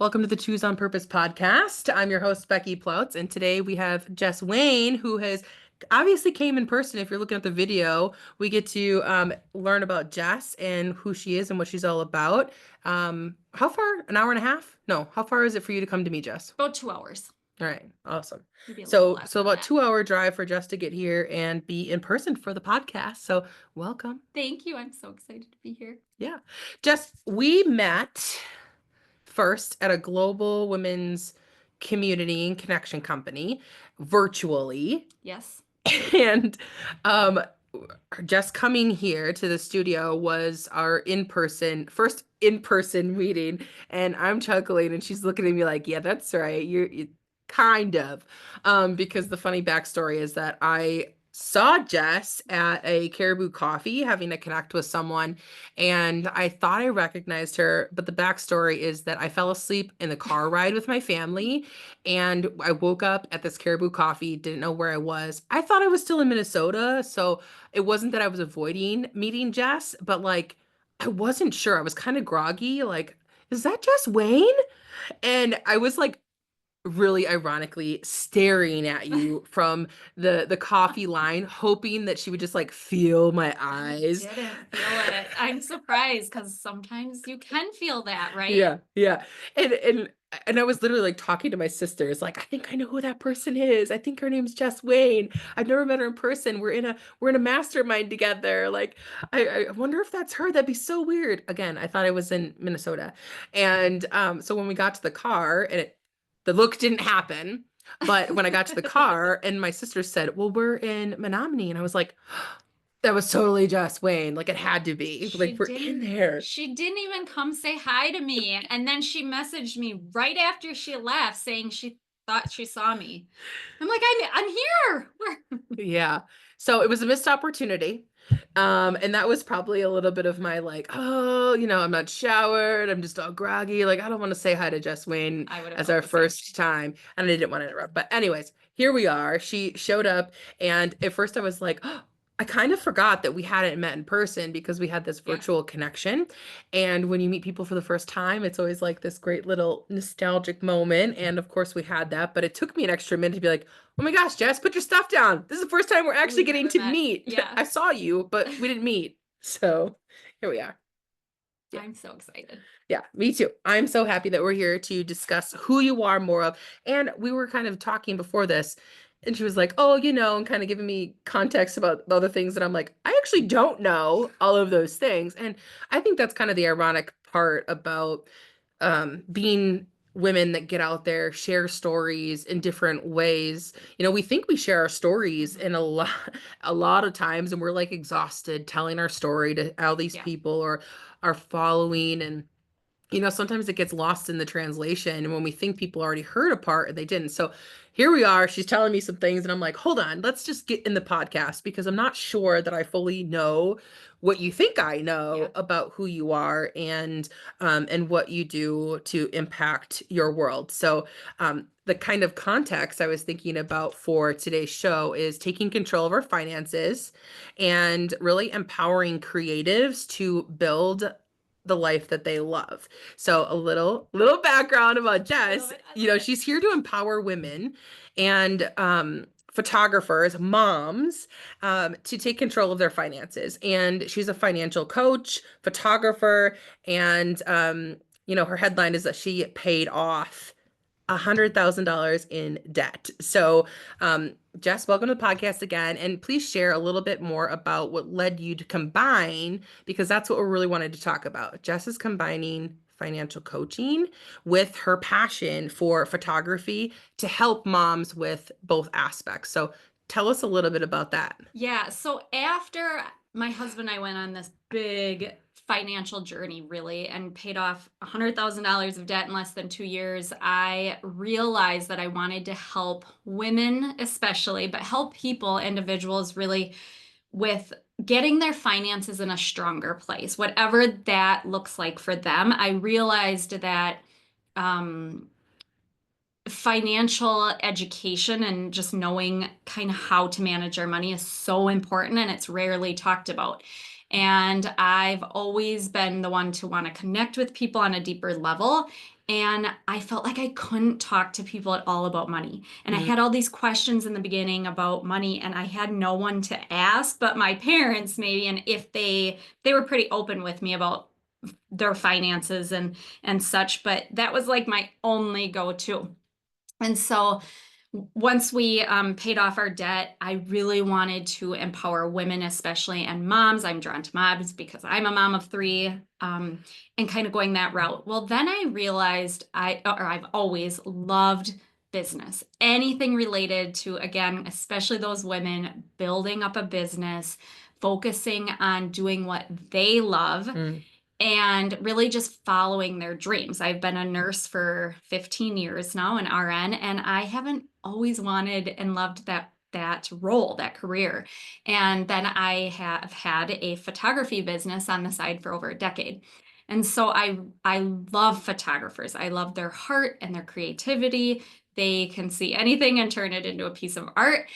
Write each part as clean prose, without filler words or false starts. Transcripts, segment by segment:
Welcome to the Choose on Purpose podcast. I'm your host, Becky Ploutz, and today we have Jess Wayne, who has obviously came in person. If you're looking at the video, we get to learn about Jess and who she is and what she's all about. How far? An hour and a half? No, how far is it for you to come to me, Jess? About 2 hours. All right, awesome. Maybe a little So, less so than about that. 2 hour drive for Jess to get here and be in person for the podcast. So, welcome. Thank you. I'm so excited to be here. Yeah, Jess, we met first at a global women's community and connection company virtually. Yes. And um, just coming here to the studio was our first in-person meeting. And I'm chuckling and she's looking at me like, yeah, that's right. You kind of. Because the funny backstory is that I saw Jess at a Caribou Coffee having to connect with someone, and I thought I recognized her, but the backstory is that I fell asleep in the car ride with my family, and I woke up at this Caribou Coffee, didn't know where I was. I thought I was still in Minnesota, so it wasn't that I was avoiding meeting Jess, but like I wasn't sure. I was kind of groggy, like, is that Jess Wayne? And I was like really ironically staring at you from the coffee line, hoping that she would just like feel my I eyes. didn't feel it. I'm surprised because sometimes you can feel that, right? Yeah. And I was literally like talking to my sisters, like, I think I know who that person is. I think her name's Jess Wayne. I've never met her in person. We're in a mastermind together. Like, I wonder if that's her. That'd be so weird. Again, I thought I was in Minnesota. And so when we got to the car and the look didn't happen. But when I got to the car and my sister said, well, we're in Menominee. And I was like, that was totally Jess Wayne. Like it had to be. She Like we're in didn't there. she didn't even come say hi to me. And then she messaged me right after she left saying she thought she saw me. I'm like, I'm here. Yeah. So it was a missed opportunity. And that was probably a little bit of my like, oh, I'm not showered. I'm just all groggy. Like, I don't want to say hi to Jess Wayne I would have as felt our the same. first time. And I didn't want to interrupt. But anyways, here we are. She showed up. And at first I was like, oh, I kind of forgot that we hadn't met in person because we had this Yeah. virtual connection. And when you meet people for the first time, it's always like this great little nostalgic moment. And of course we had that, but it took me an extra minute to be like, oh my gosh, Jess, put your stuff down. This is the first time we're actually We getting never to met. meet. Yeah. I saw you, but we didn't meet. So here we are. Yeah. I'm so excited. Yeah, me too. I'm so happy that we're here to discuss who you are more of. And we were kind of talking before this, and she was like, oh, and kind of giving me context about other things that I'm like, I actually don't know all of those things. And I think that's kind of the ironic part about being women that get out there, share stories in different ways. We think we share our stories in a lot of times, and we're like exhausted telling our story to all these Yeah. people or our following. And sometimes it gets lost in the translation, and when we think people already heard a part and they didn't. So here we are, she's telling me some things and I'm like, hold on, let's just get in the podcast because I'm not sure that I fully know what you think I know Yeah. about who you are and what you do to impact your world. So the kind of context I was thinking about for today's show is taking control of our finances and really empowering creatives to build the life that they love. So a little background about Jess. She's here to empower women and photographers, moms, to take control of their finances. And she's a financial coach, photographer, and her headline is that she paid off $100,000 in debt. So, Jess, welcome to the podcast again. And please share a little bit more about what led you to combine, because that's what we really wanted to talk about. Jess is combining financial coaching with her passion for photography to help moms with both aspects. So, tell us a little bit about that. Yeah. So after my husband and I went on this big financial journey, really, and paid off $100,000 of debt in less than 2 years, I realized that I wanted to help women, especially, but help people, individuals, really with getting their finances in a stronger place, whatever that looks like for them. I realized that um, financial education and just knowing kind of how to manage our money is so important and it's rarely talked about. And I've always been the one to want to connect with people on a deeper level. And I felt like I couldn't talk to people at all about money. And I Mm, had all these questions in the beginning about money, and I had no one to ask but my parents, maybe. And if they were pretty open with me about their finances and such, but that was like my only go-to. And so once we paid off our debt, I really wanted to empower women, especially, and moms. I'm drawn to moms because I'm a mom of three, and kind of going that route. Well, then I realized I've always loved business, anything related to, again, especially those women building up a business, focusing on doing what they love mm, and really just following their dreams. I've been a nurse for 15 years now, an RN, and I haven't always wanted and loved that role, that career. And then I have had a photography business on the side for over a decade. And so I love photographers. I love their heart and their creativity. They can see anything and turn it into a piece of art.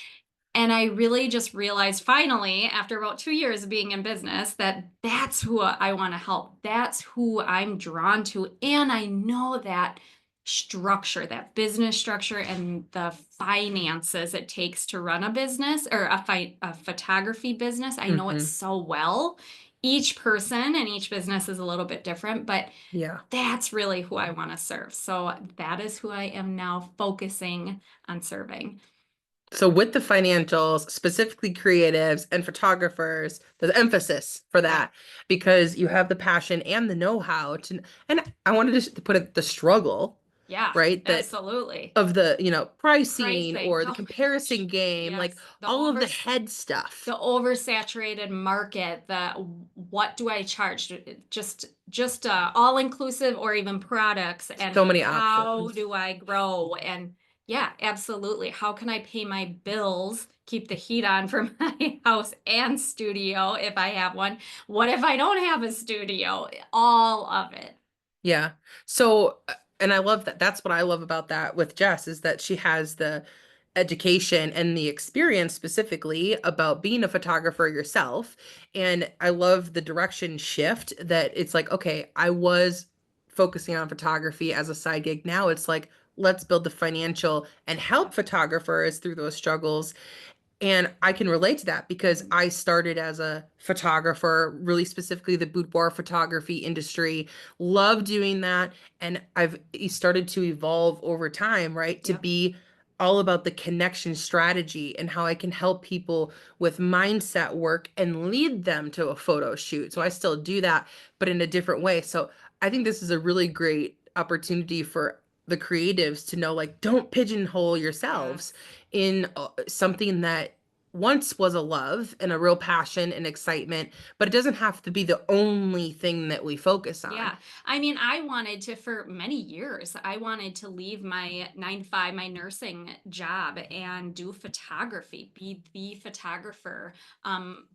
And I really just realized finally, after about 2 years of being in business, that that's who I want to help. That's who I'm drawn to. And I know that structure, that business structure, and the finances it takes to run a business or a photography business. I know it mhm. so well. Each person and each business is a little bit different, but Yeah. that's really who I want to serve. So that is who I am now focusing on serving. So with the financials, specifically creatives and photographers, there's emphasis for Yeah. that because you have the passion and the know-how to, and I wanted to put it the struggle, Yeah, right? That absolutely. of the, pricing Pricing. or the Oh my gosh. comparison game, like Yes. all of the head stuff. The oversaturated market, the what do I charge? Just all inclusive or even products, and So many how options. do I grow? And yeah, absolutely. How can I pay my bills, keep the heat on for my house and studio if I have one? What if I don't have a studio? All of it. Yeah. So, and I love that. That's what I love about that with Jess is that she has the education and the experience specifically about being a photographer yourself. And I love the direction shift that it's like, okay, I was focusing on photography as a side gig. Now it's like, let's build the financial and help Yep. photographers through those struggles. And I can relate to that because Mhm. I started as a photographer, really specifically the boudoir photography industry. Love doing that. And I've started to evolve over time, right? To Yep. be all about the connection strategy and how I can help people with mindset work and lead them to a photo shoot. So I Yep. still do that, but in a different way. So I think this is a really great opportunity for the creatives to know, like, don't pigeonhole yourselves Yes. in something that once was a love and a real passion and excitement, but it doesn't have to be the only thing that we focus on. Yeah. I mean, I wanted to, for many years, I wanted to leave my 9 to 5, my nursing job, and do photography, be the photographer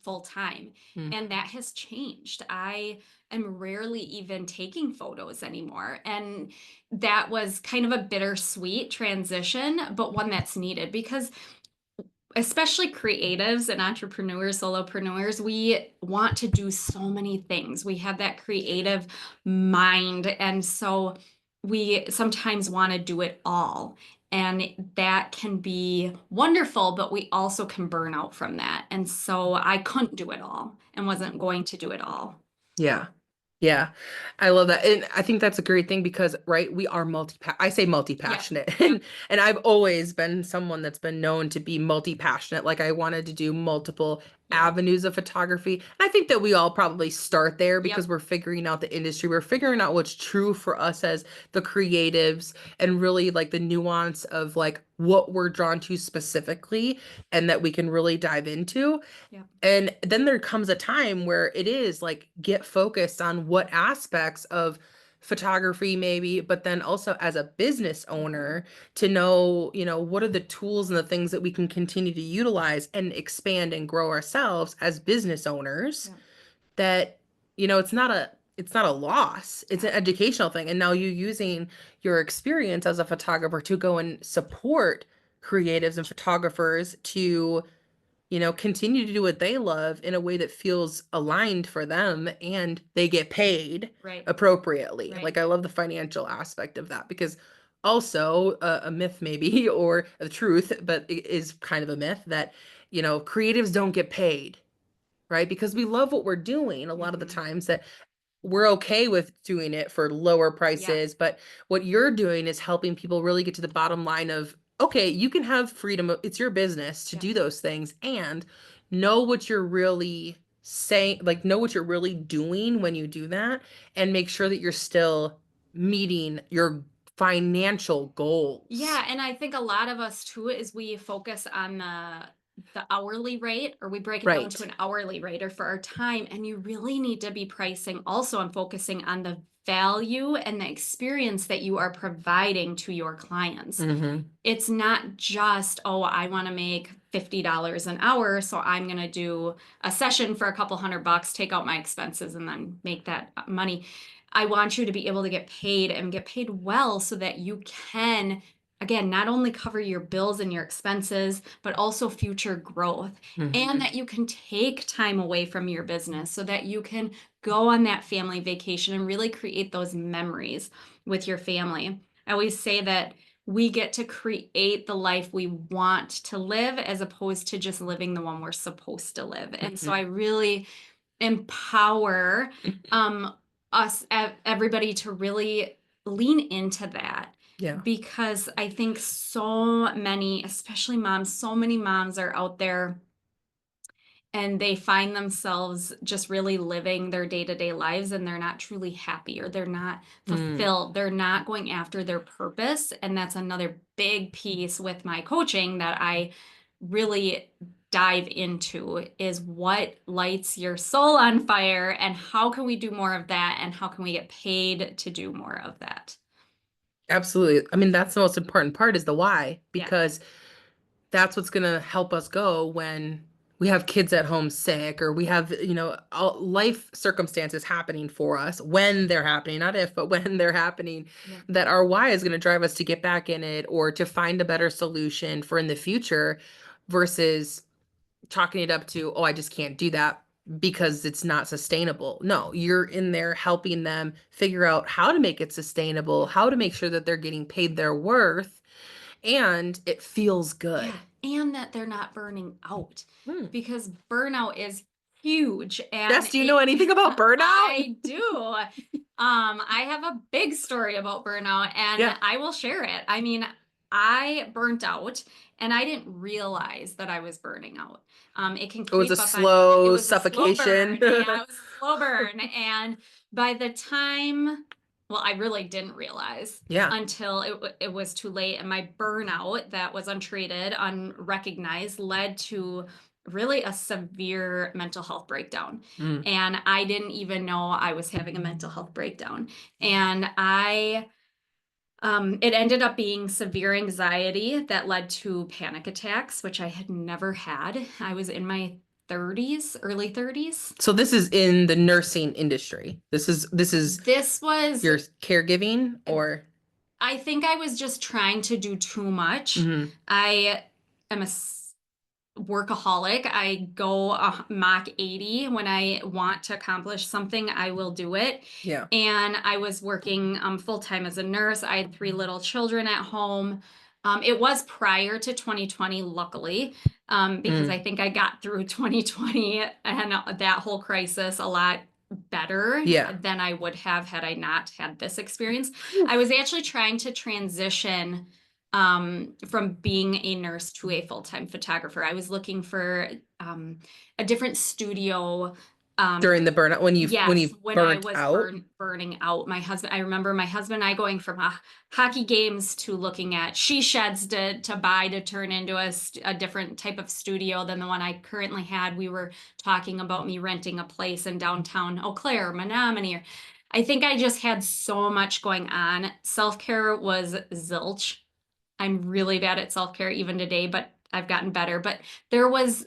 full time. Mm, And that has changed. I am rarely even taking photos anymore. And that was kind of a bittersweet transition, but one that's needed because especially creatives and entrepreneurs, solopreneurs, we want to do so many things. We have that creative mind. And so we sometimes want to do it all. And that can be wonderful, but we also can burn out from that. And so I couldn't do it all and wasn't going to do it all. yeah. Yeah. I love that. And I think that's a great thing because, right, we are I say Yep. multi-passionate. Yep. And I've always been someone that's been known to be multi-passionate. Like I wanted to do multiple Yep. avenues of photography. And I think that we all probably start there because Yep. we're figuring out the industry. We're figuring out what's true for us as the creatives and really like the nuance of like what we're drawn to specifically and that we can really dive into. Yep. And then there comes a time where it is like get focused on what aspects of photography maybe, but then also as a business Mhm. owner to know, what are the tools and the things that we can continue to utilize and expand and grow ourselves as business owners Yep. that, it's not a loss. It's Yeah. an educational thing. And now you using your experience as a photographer to go and support creatives and photographers to continue to do what they love in a way that feels aligned for them and they get paid Right. appropriately. Right. Like I love the financial aspect of that because also a myth maybe or the truth, but it is kind of a myth that, creatives don't get paid, right? Because we love what we're doing a lot of the Mhm. times that we're okay with doing it for lower Yeah. prices, but what you're doing is helping people really get to the bottom line of, okay, you can have freedom. It's your business to Yeah. do those things and know what you're really saying, like know what you're really doing when you do that and make sure that you're still meeting your financial goals. Yeah, and I think a lot of us too is we focus on the hourly rate, or we break it down to Right. an hourly rate or for our time, and you really need to be pricing also and focusing on the value and the experience that you are providing to your clients. Mm-hmm. It's not just, oh, I want to make $50 an hour, so I'm going to do a session for a couple $100, take out my expenses, and then make that money. I want you to be able to get paid and get paid well so that you can, again, not only cover your bills and your expenses, but also future growth. And Mm-hmm. that you can take time away from your business so that you can go on that family vacation and really create those memories with your family. I always say that we get to create the life we want to live as opposed to just living the one we're supposed to live. And so I really empower um, everybody to really lean into that Yeah. because I think so many, especially moms, so many moms are out there and they find themselves just really living their day-to-day lives and they're not truly happy or they're not Mm. fulfilled. They're not going after their purpose. And that's another big piece with my coaching that I really dive into is what lights your soul on fire and how can we do more of that and how can we get paid to do more of that? Absolutely. I mean, that's the most important part is the why, Yeah. because that's what's going to help us go when we have kids at home sick or we have, all life circumstances happening for us when they're happening, not if, but when they're happening, Yeah. that our why is going to drive us to get back in it or to find a better solution for in the future versus chalking it up to, oh, I just can't do that because it's not sustainable. No, you're in there helping them figure out how to make it sustainable, Yeah. how to make sure that they're getting paid their worth and it feels Yeah, good. and that they're not burning out Hmm. because burnout is huge and Jess, do you know it anything about burnout? I do. I have a big story about burnout and Yeah. I will share it. I mean, I burnt out and I didn't realize that I was burning out. It can It was a creep up on you. It slow was a slow suffocation. burn. Yeah, it was a slow burn. And by the time, well, I really didn't realize Yeah. until it was too late. And my burnout that was untreated, unrecognized, led to really a severe mental health breakdown. Mm. And I didn't even know I was having a mental health breakdown. And it ended up being severe anxiety that led to panic attacks, which I had never had. I was in my 30s, early 30s. So this is in the nursing industry. This is This was, your caregiving or I think I was just trying to do too much. Mhm. I am a workaholic. I go Mach 80 when I want to accomplish something, I will do it. Yeah. And I was working full time as a nurse. I had three little children at home. It was prior to 2020, luckily, because I Mm. think I got through 2020 and that whole crisis a lot better Yeah. than I would have had I not had this experience. I Oof. was actually trying to transition from being a nurse to a full-time photographer. I was looking for a different studio. During the burnout when Yes, you when I burnt was out. burning out, I remember my husband and I going from hockey games to looking at she sheds to buy to turn into a different type of studio than the one I currently had. We were talking about me renting a place in downtown Eau Claire, Menominee. I think I just had so much going on. Self-care was zilch. I'm really bad at self-care even today, but I've gotten better. But there was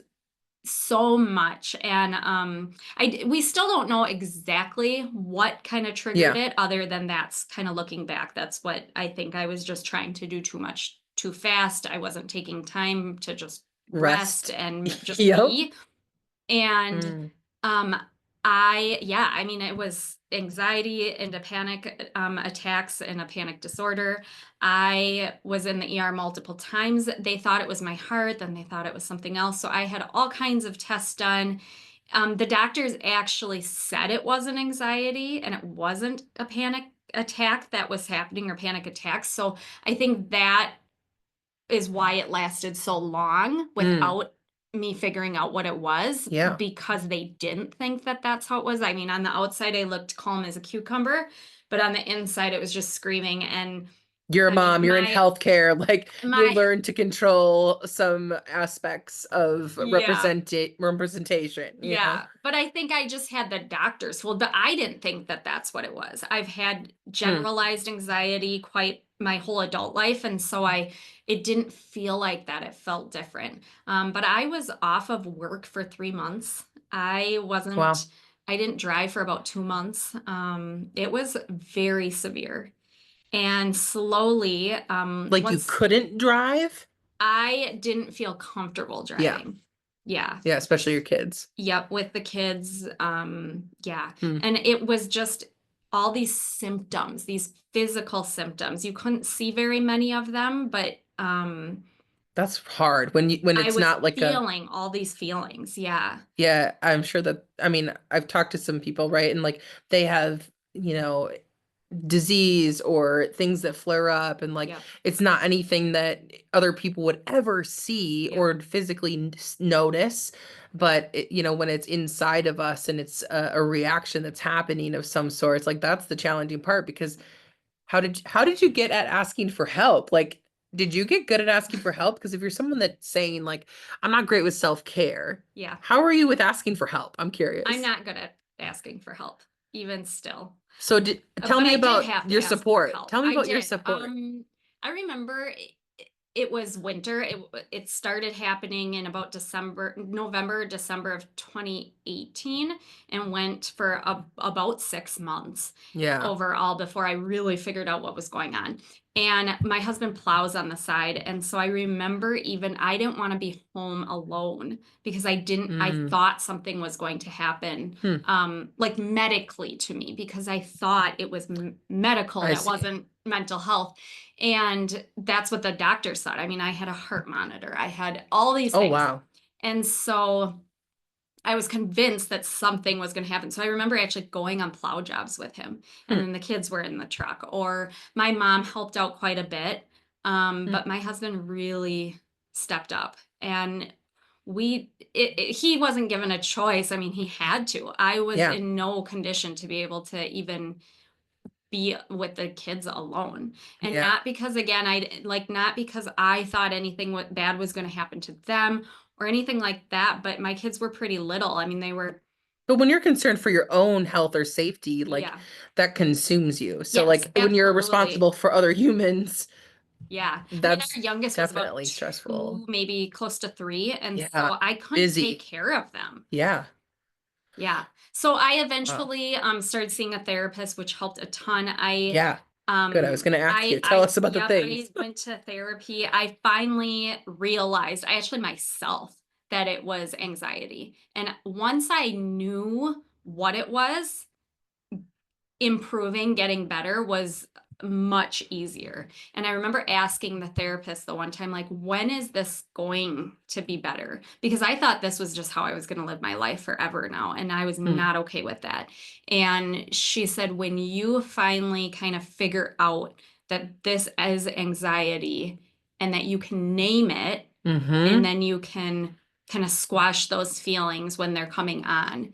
so much and we still don't know exactly what kind of triggered Yeah. it other than that's kind of looking back. That's what I think I was just trying to do too much too fast. I wasn't taking time to just rest Rest. and just Yep. be. And Mm. um I mean, it was anxiety and a panic attacks and a panic disorder. I was in the ER multiple times. They thought it was my heart, then they thought it was something else. So I had all kinds of tests done. The doctors actually said it wasn't anxiety and it wasn't a panic attack that was happening or panic attacks. So I think that is why it lasted so long Mm. without me figuring out what it was, Yeah. because they didn't think that that's how it was. I mean, on the outside, I looked calm as a cucumber, but on the inside, it was just screaming. And You're a I mean, mom, you're in healthcare, like you my, learn to control some aspects of yeah. representation, you know? Yeah, but I think I just had the doctor's well, but I didn't think that that's what it was. I've had Hmm. generalized anxiety quite my whole adult life, and so it didn't feel like that. It felt different. But I was off of work for 3 months. I Wow. wasn't, I didn't drive for about 2 months. It was very severe. And slowly, Like you once couldn't drive? I didn't feel comfortable Yeah. driving. Yeah. Yeah, especially your kids. Yep, with the kids. Yeah. Hmm. And it was just all these symptoms, these physical symptoms. You couldn't see very many of them, but That's hard when I it's was not like a feeling all these feelings. Yeah. yeah, I'm sure that I mean, I've talked to some people, right? And like they have, disease or things that flare up and like Yep. it's not anything that other people would ever see Yep. or physically notice, but when it's inside of us and it's a reaction that's happening of some sort, it's like that's the challenging part because how did you get at asking for help? Like, did you get good at asking for help? Because if you're someone that's saying like, I'm not great with self-care, Yeah. how are you with asking for help? I'm I'm curious. not good at asking for help, even still. So tell But me I did about have to your ask for support. help. Tell me I about your did. support. I remember it was winter. It started happening in about November, December of 2018, and went for about 6 months Yeah. overall before I really figured out what was going on. And my husband plows on the side. And so I remember even I didn't want to be home alone because I Mm. thought something was going to happen, Hmm. like medically to me, because I thought it was medical I that see. wasn't mental health. And that's what the doctors thought. I mean, I had a heart monitor, I had all these Oh, things. wow. And so I was convinced that something was going to happen. So I remember actually going on plow jobs with him, and Hmm. then the kids were in the truck, or my mom helped out quite a bit. Hmm. But my husband really stepped up, and he wasn't given a choice. I mean, he had to. I was Yeah. in no condition to be able to even be with the kids alone. And Yeah. not because, again, not because I thought anything bad was going to happen to them or anything like that, but my kids were pretty little. I mean, they were, But when you're concerned for your own health or safety, like yeah. that consumes you. So Yes, like when you're absolutely. responsible for other humans, Yeah. I mean, that's our youngest was about definitely stressful. 2, maybe close to 3. And Yeah. so I couldn't take Busy. care of them. Yeah. Yeah. So I Wow. eventually started seeing a therapist, which helped a ton. Yeah. Good. I was going to ask you. Tell us about the Yep, I things. went to therapy. I finally realized, I actually myself, that it was anxiety. And once I knew what it was, improving, getting better was much easier. And I remember asking the therapist the one time, like, when is this going to be better? Because I thought this was just how I was going to live my life forever now. And I was Hmm. not okay with that. And she said, when you finally kind of figure out that this is anxiety and that you can name it, and Mm-hmm. then you can kind of squash those feelings when they're coming on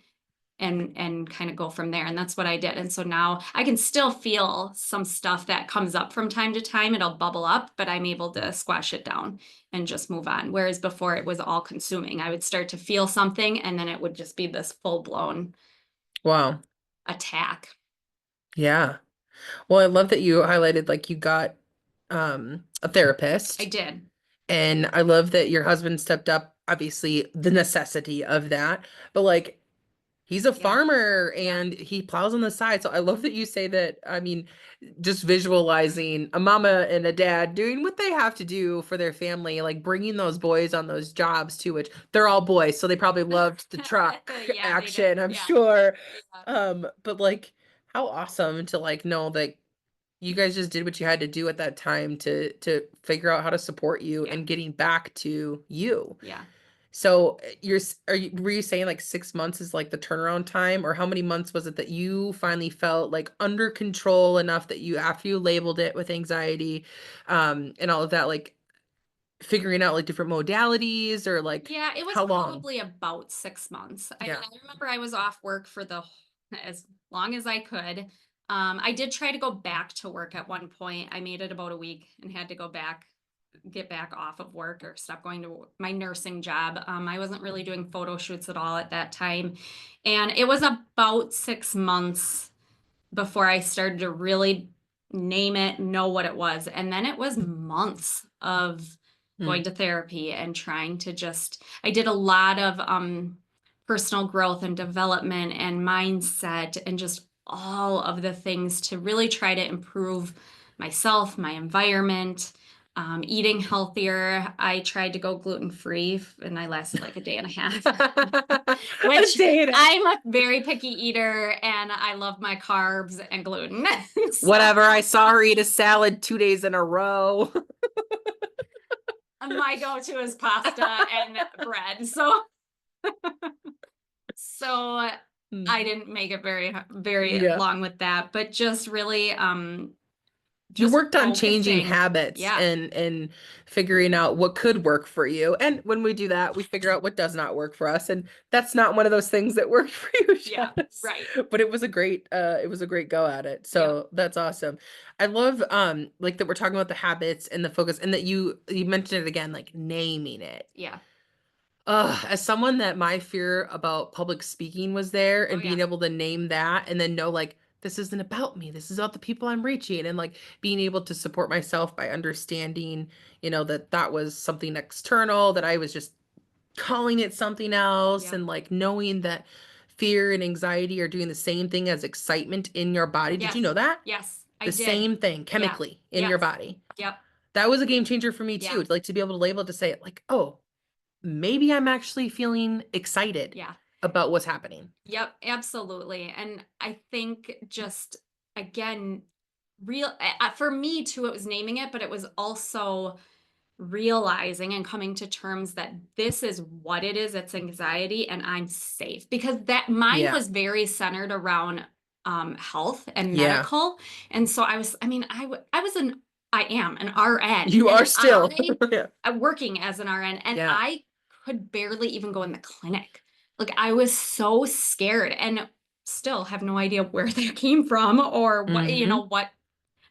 and kind of go from there. And that's what I did. And so now I can still feel some stuff that comes up from time to time. It'll bubble up, but I'm able to squash it down and just move on. Whereas before it was all consuming. I would start to feel something and then it would just be this full blown Wow. attack. Yeah. Well, I love that you highlighted like you got a I therapist. did. And I love that your husband stepped up, obviously, the necessity of that. But like, He's a Yeah. farmer Yeah. and he plows on the side. So I love that you say that. I mean, just visualizing a mama and a dad doing what they have to do for their family, like bringing those boys on those jobs too, which they're all boys, so they probably loved the truck Yeah, they did. action, I'm Yeah. sure. Yeah. But like how awesome to like know that you guys just did what you had to do at that time to figure out how to support you Yeah. and getting back to you. Yeah. So were you saying like 6 months is like the turnaround time, or how many months was it that you finally felt like under control enough that you, after you labeled it with anxiety, and all of that, like figuring out like different modalities, or like Yeah, it was how long? probably about 6 months. I mean, Yeah. I remember I was off work for the as long as I could. I did try to go back to work at one point. I made it about a week and had to go back, get back off of work or stop going to my nursing job. I wasn't really doing photo shoots at all at that time. And it was about 6 months before I started to really name it, know what it was. And then it was months of Hmm. going to therapy and trying to just, I did a lot of personal growth and development and mindset and just all of the things to really try to improve myself, my environment, eating healthier. I tried to go gluten free and I lasted like a day and a half, A which day and a- I'm a very picky eater and I love my carbs and gluten. So Whatever. I saw her eat a salad 2 days in a row. my go-to is pasta and bread. So I Hmm. didn't make it very Yeah. long with that, but just really You just worked on changing focusing. habits Yeah. and figuring out what could work for you. And when we do that, we figure out what does not work for us. And that's not one of those things that worked for you, Yeah. Jess. Right. But it was a great go at it. Yep. So that's awesome. I love like that we're talking about the habits and the focus, and that you mentioned it again, like naming it. Yeah. As someone that my fear about public speaking was there, Oh and being yeah. able to name that and then know like this isn't about me. This is about the people I'm reaching, and like being able to support myself by understanding, that that was something external, that I was just calling it something else, Yep. and like knowing that fear and anxiety are doing the same thing as excitement in your body. Did you Yes. know that? Yes, I The did. same thing Yeah. chemically in your Yes. body. Yep. That was a game changer for me Yeah. too, like to be able to label, to say it like, oh, maybe I'm actually feeling excited Yeah. about what's happening. Yep, absolutely. And I think just again, for me too, it was naming it, but it was also realizing and coming to terms that this is what it is. It's anxiety and I'm safe because that mine Yeah. was very centered around health and Yeah. medical. And so I mean, I am an RN You are and still. Yeah. I'm working as an RN and Yeah. I could barely even go in the clinic. Like I was so scared and still have no idea where that came from or what, Hmm. what,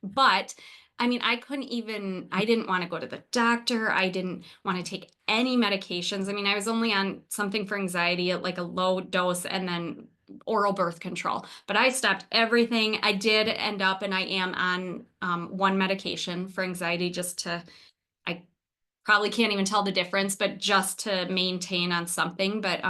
but I mean, I didn't want to go to the doctor. I didn't want to take any medications. I mean, I was only on something for anxiety at like a low dose and then oral birth control. But I stopped everything. I did end up, and I am on one medication for anxiety I probably can't even tell the difference, but just to maintain on something. But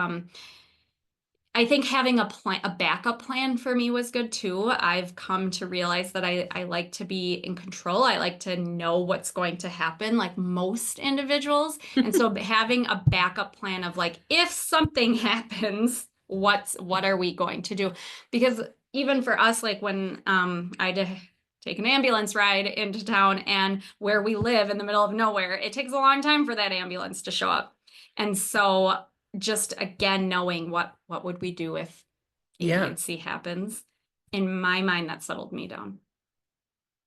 I think having a backup plan for me was good too. I've come to realize that I like to be in control. I like to know what's going to happen, like most individuals. And so having a backup plan of like, if something happens, what are we going to do? Because even for us, like when I had to take an ambulance ride into town and where we live in the middle of nowhere, it takes a long time for that ambulance to show up. And so just again knowing what would we do if A, B, Yeah. and C happens. In my mind, that settled me down.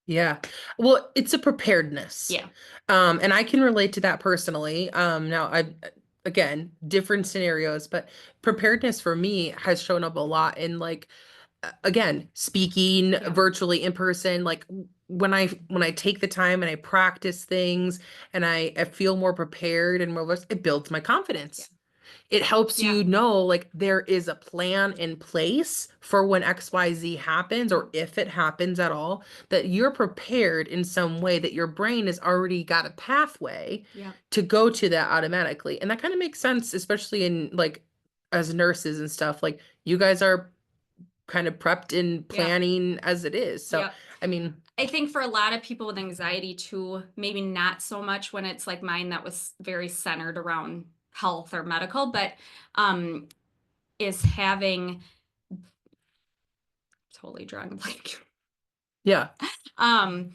Yeah. Well, it's a preparedness. Yeah, And I can relate to that personally. Now again, different scenarios, but preparedness for me has shown up a lot in like, again, speaking yeah, virtually, in person, like when I take the time and I practice things, and I feel more prepared and more, it builds my yeah, confidence. It helps yeah, you know like there is a plan in place for when XYZ happens, or if it happens at all, that you're prepared in some way, that your brain has already got a pathway yeah, to go to that automatically. And that kind of makes sense, especially in like as nurses and stuff, like you guys are kind of prepped and Yeah. planning as it is. So, Yep. I mean, I think for a lot of people with anxiety too, maybe not so much when it's like mine that was very centered around health or medical, but um is having totally drawing a blank. yeah. Um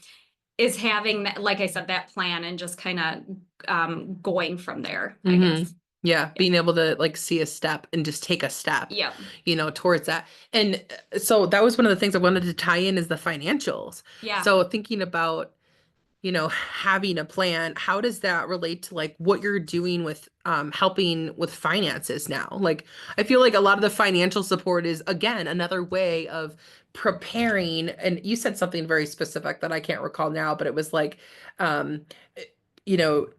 is having that, like I said, that plan and just kind of going from there, I Hmm. guess. Yeah, Yeah. being able to like see a step and just take a step, Yep. towards that. And so that was one of the things I wanted to tie in is the financials. Yeah. So thinking about, having a plan, how does that relate to like what you're doing with helping with finances now? Like I feel like a lot of the financial support is again another way of preparing. And you said something very specific that I can't recall now, but it was like um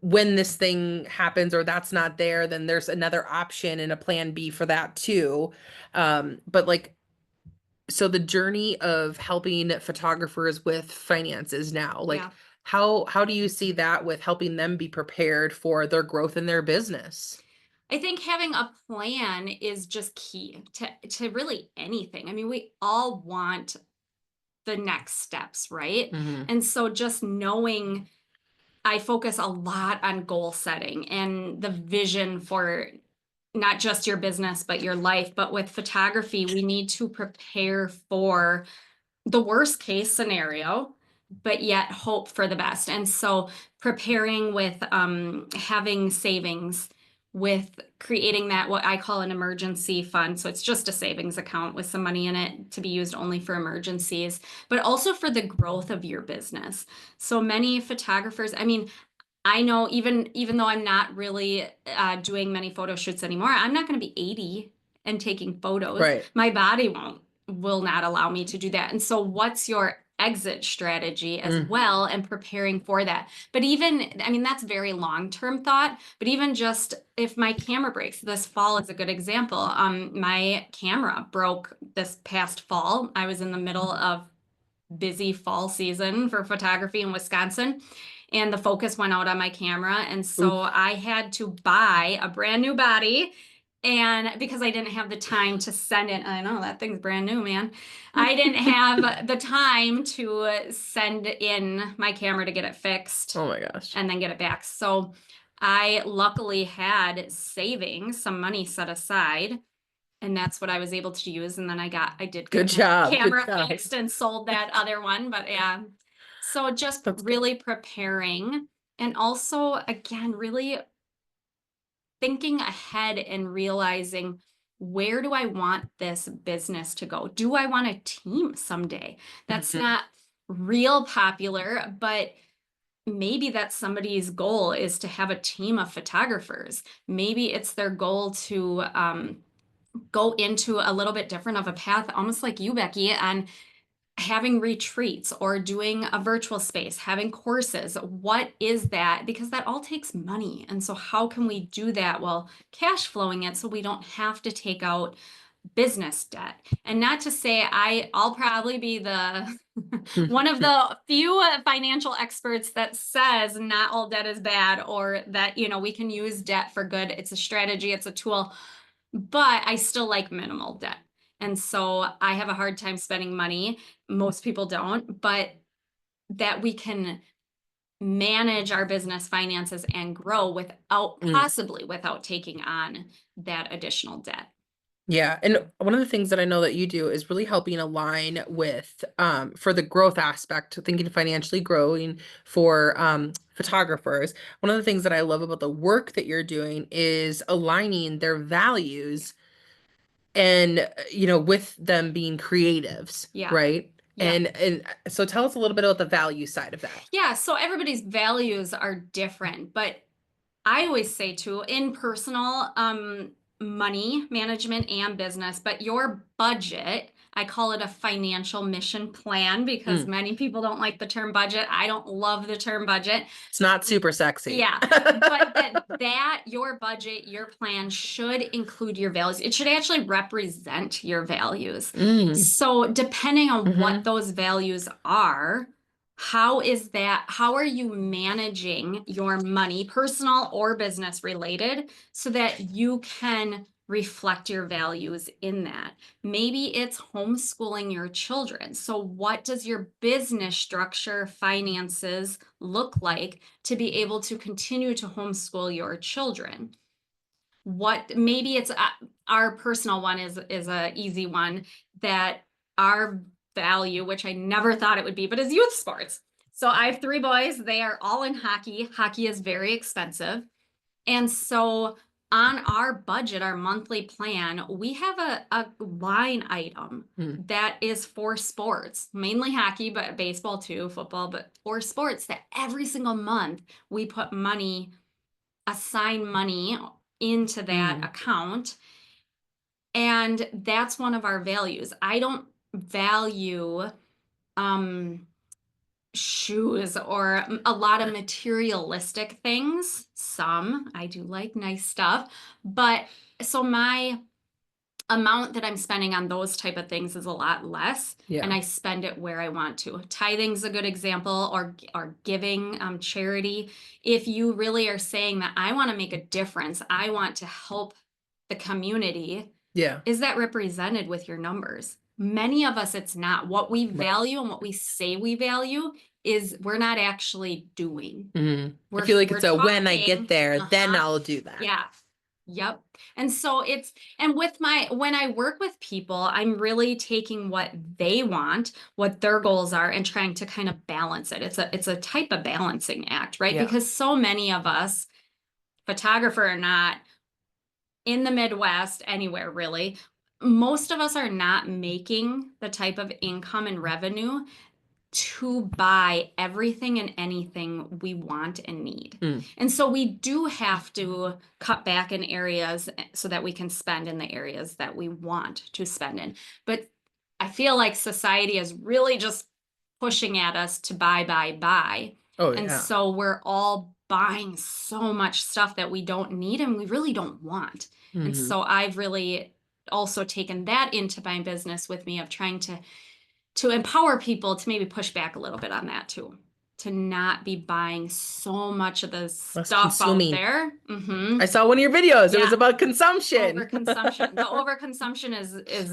when this thing happens or that's not there, then there's another option and a plan B for that too. But like so the journey of helping photographers with finances now, like Yeah. how do you see that with helping them be prepared for their growth in their business? I think having a plan is just key to really anything. I mean, we all want the next steps, right? Hmm. And so just knowing I focus a lot on goal setting and the vision for not just your business, but your life. But with photography, we need to prepare for the worst case scenario, but yet hope for the best. And so preparing with having savings, with creating that what I call an emergency fund. So it's just a savings account with some money in it to be used only for emergencies, but also for the growth of your business. So many photographers, I mean, I know even though I'm not really doing many photo shoots anymore, I'm not going to be 80 and taking photos. Right. My body will not allow me to do that. And so what's your exit strategy as Mm. well and preparing for that? But even I mean that's very long-term thought, but even just if my camera breaks, this fall is a good example. My camera broke this past fall. I was in the middle of busy fall season for photography in Wisconsin. And the focus went out on my camera. And so Oof. I had to buy a brand new body. And because I didn't have the time to send it, I know that thing's brand new, man. I didn't have the time to send in my camera to get it fixed Oh my gosh. and then get it back. So I luckily had savings, some money set aside, and that's what I was able to use. And then I did Good get my job. Good camera job. fixed and sold that other one. But yeah, so just That's good. really preparing and also, again, really thinking ahead and realizing where do I want this business to go? Do I want a team someday? That's Mhm. not real popular, but maybe that's somebody's goal is to have a team of photographers. Maybe it's their goal to go into a little bit different of a path, almost like you, Becky, and having retreats or doing a virtual space, having courses. What is that? Because that all takes money. And so, how can we do that? Well, cash flowing it so we don't have to take out business debt. And not to say I'll probably be the one of the few financial experts that says not all debt is bad or that, we can use debt for good. It's a strategy, it's a tool, but I still like minimal debt. And so I have a hard time spending money. Most people don't, but that we can manage our business finances and grow without Mm. possibly without taking on that additional debt. Yeah, and one of the things that I know that you do is really helping align with for the growth aspect, thinking financially growing for photographers. One of the things that I love about the work that you're doing is aligning their values and with them being creatives, Yeah. right? Yeah. And so tell us a little bit about the value side of that. Yeah. So everybody's values are different, but I always say too, in personal money management and business, but your budget, I call it a financial mission plan because Mm. many people don't like the term budget. I don't love the term budget. It's not super sexy. Yeah, but that your budget, your plan should include your values. It should actually represent your values. Mm. So depending on what Hmm. those values are, how are you managing your money, personal or business related, so that you can reflect your values in that. Maybe it's homeschooling your children. So, what does your business structure, finances look like to be able to continue to homeschool your children? What maybe it's our personal one is a easy one that our value, which I never thought it would be, but is youth sports. So I have three boys. They are all in hockey. Hockey is very expensive. And so on our budget, our monthly plan, we have a line item Mm. that is for sports, mainly hockey, but baseball too, football, but for sports that every single month we put money, assign money into that Mm. account. And that's one of our values. I don't value um shoes or a lot of materialistic things. Some I do like nice stuff, but so my amount that I'm spending on those type of things is a lot less, and Yeah. I spend it where I want to. Tithing's a good example, or giving, charity. If you really are saying that I want to make a difference, I want to help the community, Yeah. is that represented with your numbers? Many of us, it's not. What we Right. value and what we say we value is we're not actually doing. Mm. I We're feel like we're it's a when I talking. get there, then Uh-huh. I'll do that. Yeah. Yep. And so and with when I work with people, I'm really taking what they want, what their goals are, and trying to kind of balance it. It's a type of balancing act, right? Yeah. Because so many of us, photographer or not, in the Midwest, anywhere really, most of us are not making the type of income and revenue to buy everything and anything we want and need. Mm. And so we do have to cut back in areas so that we can spend in the areas that we want to spend in. But I feel like society is really just pushing at us to buy, buy, buy. Oh And yeah. so we're all buying so much stuff that we don't need and we really don't want. And Hmm. so I've really also taken that into my business with me of trying to empower people to maybe push back a little bit on that too, to not be buying so much of the Less stuff out consuming. there. I saw one of your videos. It was Yeah, about consumption. overconsumption. The overconsumption is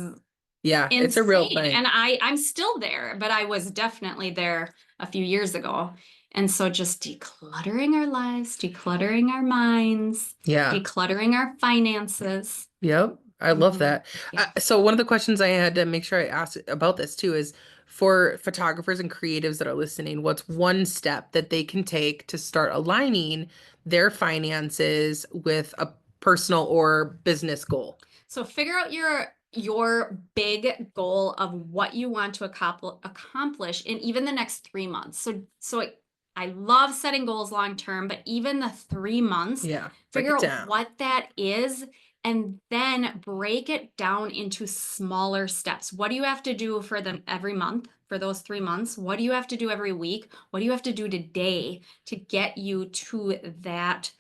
Yeah, it's a real insane, thing. and I'm still there, but I was definitely there a few years ago. And so just decluttering our lives, decluttering our minds, Yeah. decluttering our finances. Yep. I love Hmm. that. Yeah. So one of the questions I had to make sure I asked about this too is for photographers and creatives that are listening, what's one step that they can take to start aligning their finances with a personal or business goal? So figure out your big goal of what you want to accomplish in even the next 3 months. I love setting goals long term, but even the 3 months, Yeah. Break figure it out down. what that is and then break it down into smaller steps. What do you have to do for them every month for those 3 months? What do you have to do every week? What do you have to do today to get you to that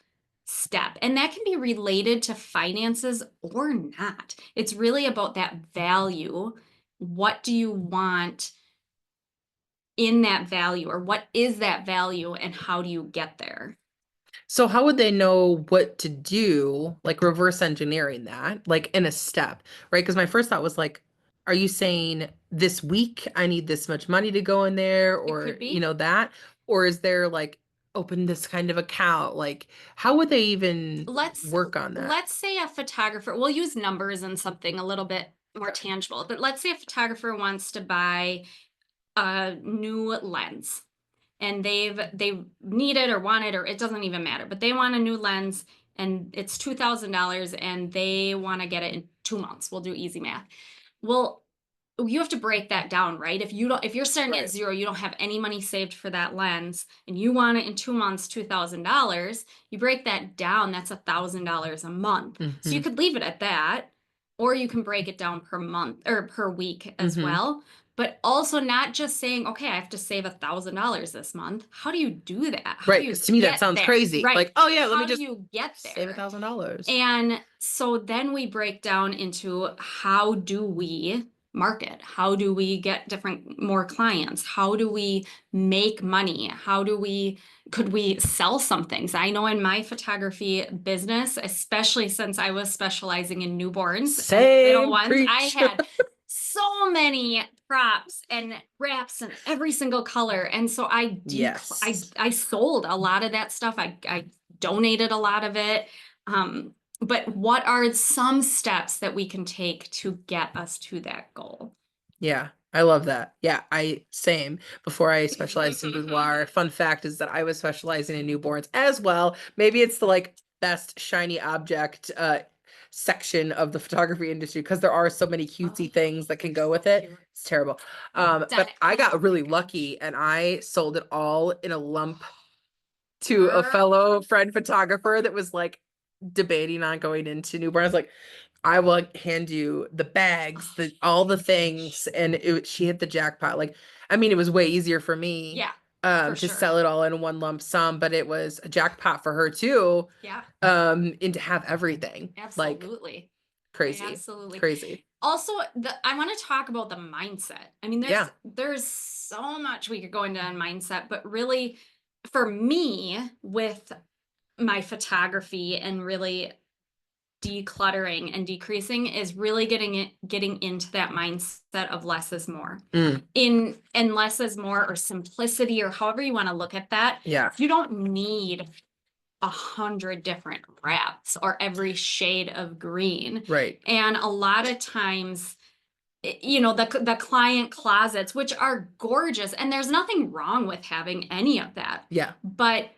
step? And that can be related to finances or not. It's really about that value. What do you want in that value, or what is that value, and how do you get there? So how would they know what to do, like reverse engineering that, like in a step, right? Because my first thought was like, are you saying this week I need this much money to go in there It or, could be. that? Or is there like open this kind of account? Like how would they even let's work on that? let's say a photographer, we'll use numbers and something a little bit more tangible, but let's say a photographer wants to buy a new lens, and they need it or want it, or it doesn't even matter, but they want a new lens and it's $2,000 and they want to get it in 2 months. We'll do easy math. Well, you have to break that down, right? If you're starting at Right. zero, you don't have any money saved for that lens, and you want it in 2 months, $2,000, you break that down, that's $1,000 a month. So you Mm-hmm. could leave it at that, or you can break it down per month or per week as Mm-hmm. well. But also not just saying, okay, I have to save $1,000 this month. How do you do that? How Right. do you Because to me that get sounds there? crazy. Right. Like, oh yeah, let me How do just you get save a there? thousand dollars. And so then we break down into how do we market? How do we get more clients? How do we make money? Could we sell some things? I know in my photography business, especially since I was specializing in newborns and little Same, ones, I preach. had so many props and wraps in every single color. And so Yes. I sold a lot of that stuff. I donated a lot of it. But what are some steps that we can take to get us to that goal? Yeah, I love that. Yeah, I same. Before I specialized in boudoir, fun fact is that I was specializing in newborns as well. Maybe it's the like best shiny object section of the photography industry because there are so many Oh, cutesy things that can they're go so with it. cute. It's terrible. I've done But it. I Oh got my really gosh. lucky and I sold it all in a lump to a Girl. fellow friend photographer that was like debating on going into newborn. I was like, I will hand you the Oh bags, the my all the gosh. things, and she hit the jackpot. Like, I mean, it was way easier for me Yeah, for to sure. sell it all in one lump sum, but it was a jackpot for her too, Yeah, and to have everything. Like absolutely. crazy. Absolutely. Crazy. Also, I want to talk about the mindset. I mean, Yeah. there's so much we could go into on mindset, but really for me with my photography and really decluttering and decreasing is really getting into that mindset of less is more. Mm, In and less is more, or simplicity, or however you want to look at that. yeah. You don't need 100 different wraps or every shade of green. Right. And a lot of times, you know, the client closets, which are gorgeous, and there's nothing wrong with having any of that. Yeah. But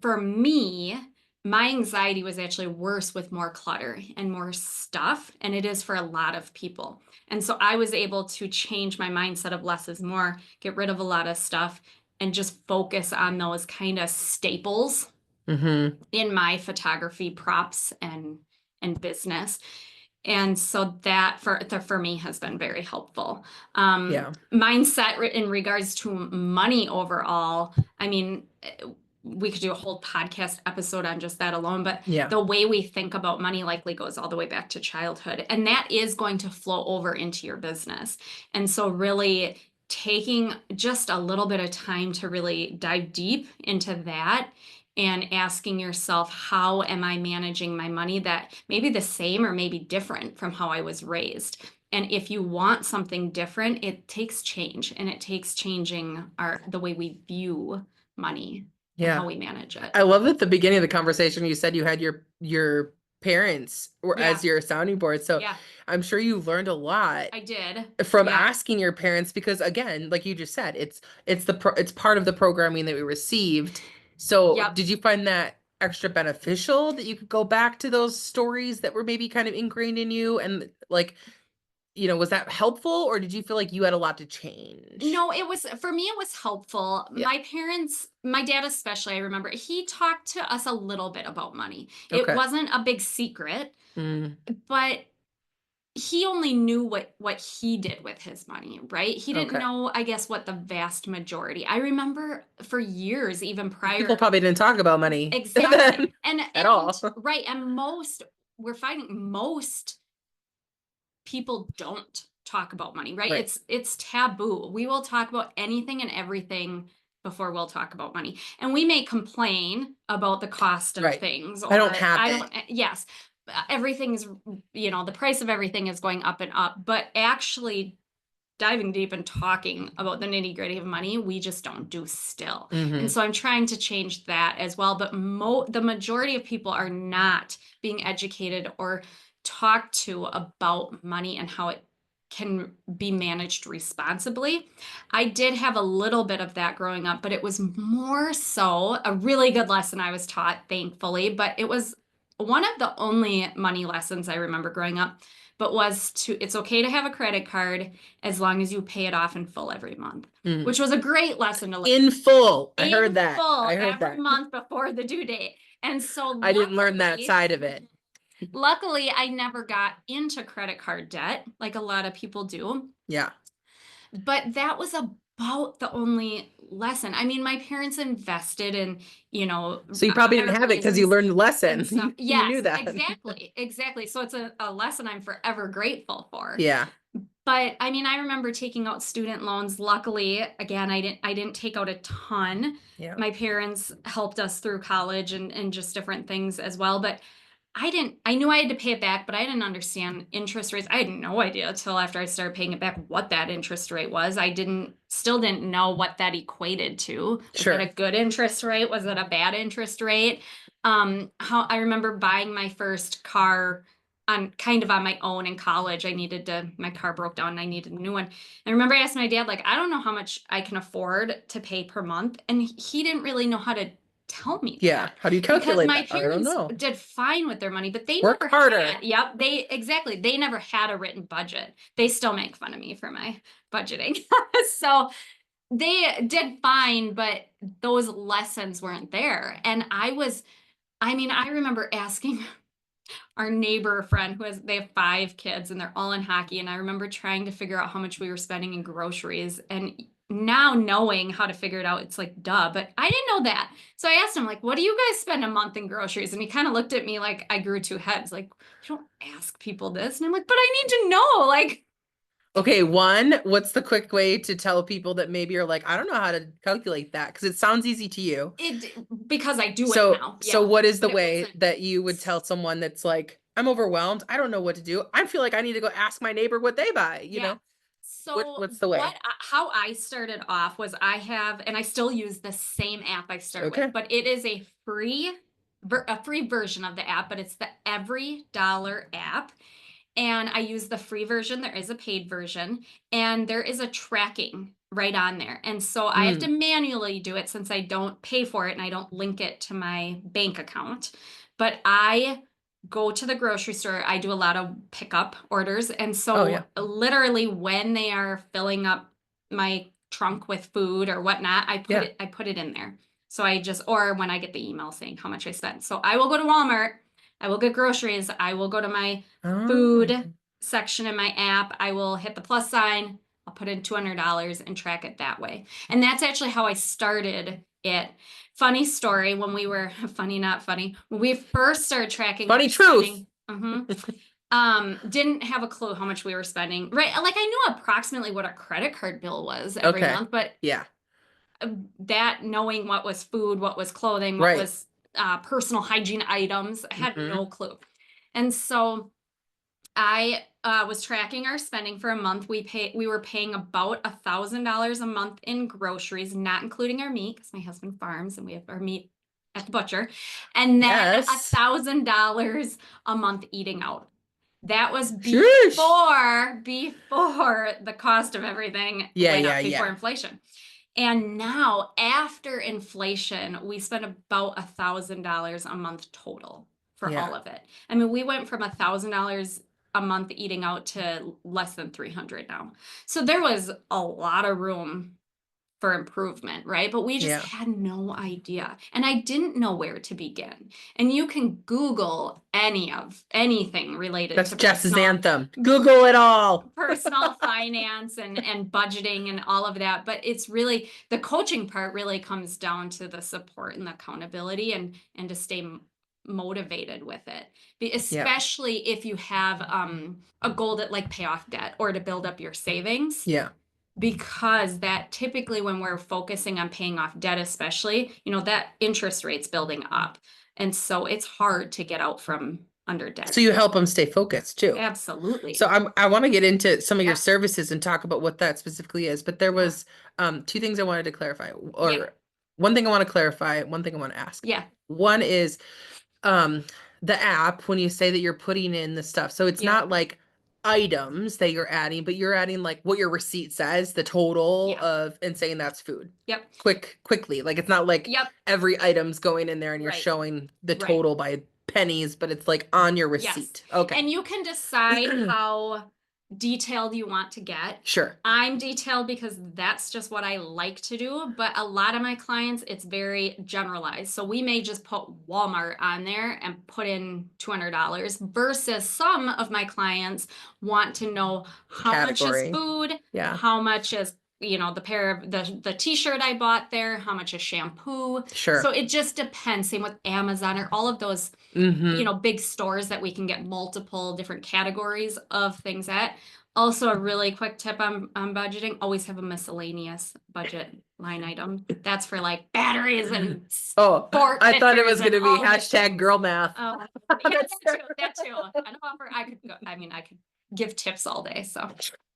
for me, my anxiety was actually worse with more clutter and more stuff, and it is for a lot of people. And so I was able to change my mindset of less is more, get rid of a lot of stuff, and just focus on those kind of staples Mm-hmm. in my photography props and business. And so that for me has been very helpful. Yeah. Mindset in regards to money overall, I mean, we could do a whole podcast episode on just that alone, but Yeah. the way we think about money likely goes all the way back to childhood. And that is going to flow over into your business. And so really taking just a little bit of time to really dive deep into that and asking yourself, how am I managing my money that may be the same or maybe different from how I was raised? And if you want something different, it takes change, and it takes changing the way we view money and Yeah. how we manage it. I love at the beginning of the conversation you said you had your parents were Yeah, as your sounding board. So yeah, I'm sure you learned a lot I did. from Yeah, asking your parents because again, like you just said, it's part of the programming that we received. So yep. did you find that extra beneficial that you could go back to those stories that were maybe kind of ingrained in you and like, was that helpful or did you feel like you had a lot to change? No, it was for me, it was helpful. Yeah. My parents, my dad especially, I remember he talked to us a little bit about money. It Okay. wasn't a big secret, Mm, but he only knew what he did with his money, right? He didn't okay. know, I guess, what the vast majority. I remember for years, even People prior. probably didn't talk about money Exactly. then And at all. right, and we're finding most people don't talk about money, right? Right. It's taboo. We will talk about anything and everything before we'll talk about money. And we may complain about the cost of Right. things, I don't or have I it. don't, yes, everything's, the price of everything is going up and up, but actually diving deep and talking about the nitty gritty of money, we just don't do still. And Hmm. so I'm trying to change that as well. But the majority of people are not being educated or talked to about money and how it can be managed responsibly. I did have a little bit of that growing up, but it was more so a really good lesson I was taught, thankfully. But it was one of the only money lessons I remember growing up, but it's okay to have a credit card as long as you pay it off in full every month, Hmm. which was a great lesson to learn In full. I heard in that. full I heard every that. month before the due date. And so I didn't learn that side of it. luckily, I never got into credit card debt like a lot of people do. Yeah. But that was about the only lesson. I mean, my parents invested in, So you probably didn't have it because you reasons learned the lesson. and stuff. You knew Yes, that. exactly. Exactly. So it's a lesson I'm forever grateful for. Yeah. But I mean, I remember taking out student loans. Luckily, again, I didn't take out a ton. Yeah. My parents helped us through college and just different things as well. But I knew I had to pay it back, but I didn't understand interest rates. I had no idea until after I started paying it back what that interest rate was. Still didn't know what that equated to. Was that a Sure. good interest rate? Was it a bad interest rate? How I remember buying my first car on kind of on my own in college. My car broke down and I needed a new one. I remember asking my dad, like, I don't know how much I can afford to pay per month. And he didn't really know how to tell me Yeah. that How do you because calculate my that? I don't parents know. did fine with their money, but they Work never harder. had, yep, they never had a written budget. They still make fun of me for my budgeting. So they did fine, but those lessons weren't there. And I mean, I remember asking our neighbor friend they have 5 kids and they're all in hockey. And I remember trying to figure out how much we were spending in groceries. And now knowing how to figure it out, it's like, duh, but I didn't know that. So I asked him, like, what do you guys spend a month in groceries? And he kind of looked at me like I grew 2 heads. Like, you don't ask people this. And I'm like, but I need to know. Like, Okay, one, what's the quick way to tell people that maybe you're like, I don't know how to calculate that because it sounds easy to you. because I do it So, now. so Yeah. what is the But it way wasn't. that you would tell someone that's like, I'm overwhelmed, I don't know what to do. I feel like I need to go ask my neighbor what they buy, you Yeah. know? So What's the way? how I started off was I have, and I still use the same app I start with, Okay. but it is a free version of the app, but it's the Every Dollar app. And I use the free version. There is a paid version, and there is a tracking right on there. And so I have to Mm, manually do it since I don't pay for it and I don't link it to my bank account. But I go to the grocery store. I do a lot of pickup orders. And oh yeah. so literally when they are filling up my trunk with food or whatnot, Yeah. I put it in there. So or when I get the email saying how much I spent. So I will go to Walmart, I will get groceries, I will go to my Oh. food section in my app. I will hit the plus sign. I'll put in $200 and track it that way. And that's actually how I started it. Funny story, when we were funny, not funny, when we first started tracking our Funny truth. spending, didn't have a clue how much we were spending. Right. Like I knew approximately what a credit card bill was every Okay. month, but Yeah. that knowing what was food, what was clothing, what Right. was personal hygiene items, I had Hmm. no clue. And so I was tracking our spending for a month. We were paying about $1,000 a month in groceries, not including our meat, because my husband farms and we have our meat at the butcher, and then Yes. $1,000 a month eating out. That was Sheesh. before the cost of everything Yeah, went yeah, up, before yeah. inflation. And now, after inflation, we spend about $1,000 a month total for Yeah. all of it. I mean, we went from $1,000 a month eating out to less than 300 now. So there was a lot of room for improvement, right? But we just Yeah. had no idea. And I didn't know where to begin. And you can Google anything related That's to Jess's anthem. Google it all. personal finance and budgeting and all of that, but it's really the coaching part really comes down to the support and the accountability and to stay motivated with it. Yeah. Especially if you have a goal that like pay off debt or to build up your savings, Yeah. because that typically when we're focusing on paying off debt, especially, that interest rate's building up, and so it's hard to get out from under debt. So you help them stay focused too. So Absolutely. I want to get into some of your Yeah. services and talk about what that specifically is. But there Yeah. was two things I wanted to clarify, Yeah. or one thing I want to clarify, one thing I want to ask. Yeah. One is um the app when you say that you're putting in the stuff. So it's Yep. not like items that you're adding, but you're adding like what your receipt says, the total Yeah. of and saying that's food. Yep. Quickly. Like it's not like Yep. every item's going in there and you're Right. showing the Right. total by pennies, but it's like on your Yes. receipt. Okay. And you can decide how detailed you want to get. Sure. I'm detailed because that's just what I like to do. But a lot of my clients, it's very generalized. So we may just put Walmart on there and put in $200 versus some of my clients want to know how much is Category. food, Yeah. how much is the pair of the t-shirt I bought there, how much is shampoo. So Sure. it just depends. Same with Amazon or all of those Mm-hmm. big stores that we can get multiple different categories of things at. Also, a really quick tip on budgeting, always have a miscellaneous budget line item. That's for like batteries and Oh, sport I thought it fitters was and going to be all the hashtag things. girl math. Oh, yeah, that too. An offer, I could go, I mean, I could give tips all day, so,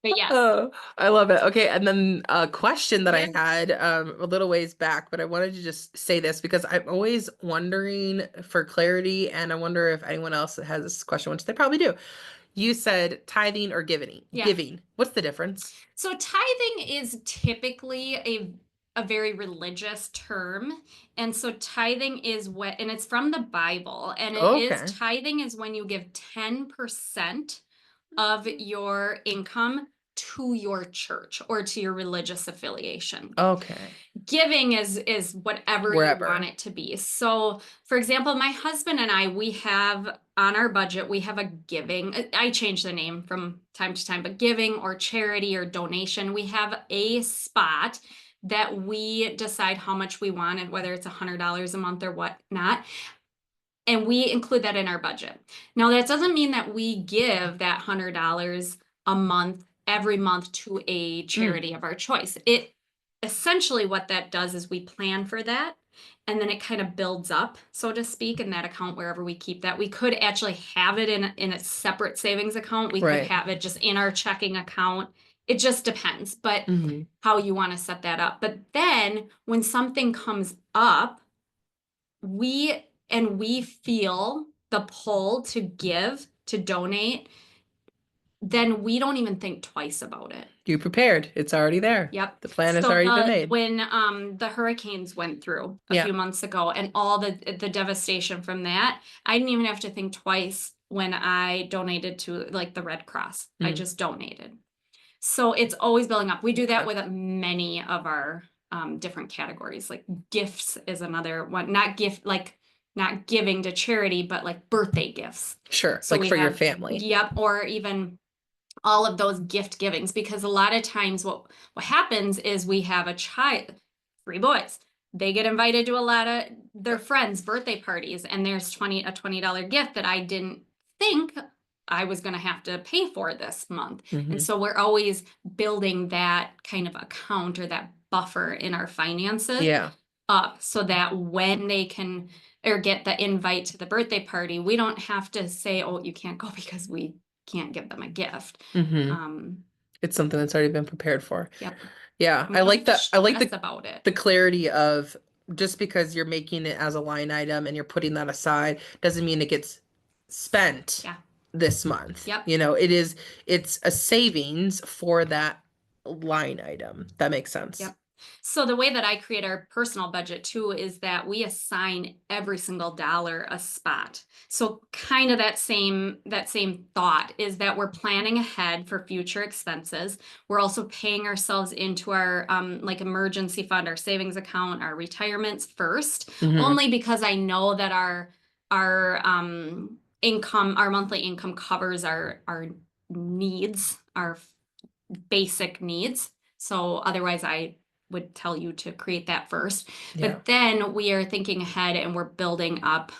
but yes. Oh, I love it. Okay, and then a question that I Yes. had a little ways back, but I wanted to just say this because I'm always wondering for clarity, and I wonder if anyone else has this question, which they probably do. You said tithing or giving. Yeah. Giving. What's the difference? So tithing is typically a very religious term. And so tithing is what, and it's from the Bible, and it is Okay. tithing is when you give 10% of your income to your church or to your religious affiliation. Okay. Giving is whatever you Wherever. want it to be. So, for example, my husband and I, we have on our budget, we have a giving. I change the name from time to time, but giving or charity or donation, we have a spot that we decide how much we want and whether it's $100 a month or whatnot. And we include that in our budget. Now, that doesn't mean that we give that $100 a month every month to a charity of our choice. It essentially what that does is we plan for that and then it kind of builds up, so to speak, in that account wherever we keep that. We could actually have it in a separate savings account. We could Right. have it just in our checking account. It just depends, but Mhm. how you want to set that up. But then when something comes up, we feel the pull to give, to donate, then we don't even think twice about it. You prepared. It's already there. Yep. The plan has So already been made. when the hurricanes went through a Yeah. few months ago and all the devastation from that, I didn't even have to think twice when I donated to like the Red Cross. I just donated. So it's always building up. We do that with many of our different categories. Like gifts is another one. Not giving to charity, but like birthday gifts. Sure. So Like we for your have, family. yep, or even all of those gift givings, because a lot of times what happens is we have a child, 3 boys. They get invited to a lot of their friends' birthday parties, and there's a $20 gift that I didn't think I was going to have to pay for this month. And so we're always building that kind of account or that buffer in our finances Yeah. up so that when they can or get the invite to the birthday party, we don't have to say, oh, you can't go because we can't give them a gift. It's something that's already been prepared for. Yep. Yeah. We I don't like have to that. I like stress about it. the clarity of just because you're making it as a line item and you're putting that aside doesn't mean it gets spent Yeah. this month. Yep. It's a savings for that line item. That makes sense. Yep. So the way that I create our personal budget too is that we assign every single dollar a spot. So kind of that same thought is that we're planning ahead for future expenses. We're also paying ourselves into our like emergency fund, our savings account, our retirements first, only because I know that our income, our monthly income covers our needs, our basic needs. So otherwise I would tell you to create that first. Yeah. But then we are thinking ahead and we're building up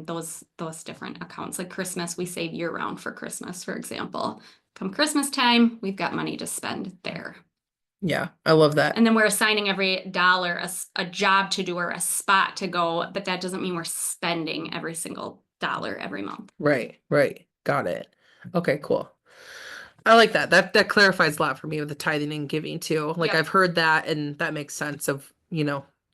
those different accounts. Like Christmas, we save year round for Christmas, for example. Come Christmas time, we've got money to spend there. Yeah, I love that. And then we're assigning every dollar a job to do or a spot to go, but that doesn't mean we're spending every single dollar every month. Right, right. Got it. Okay, cool. I like that. That clarifies a lot for me with the tithing and giving too. Like Yep. I've heard that and that makes sense of,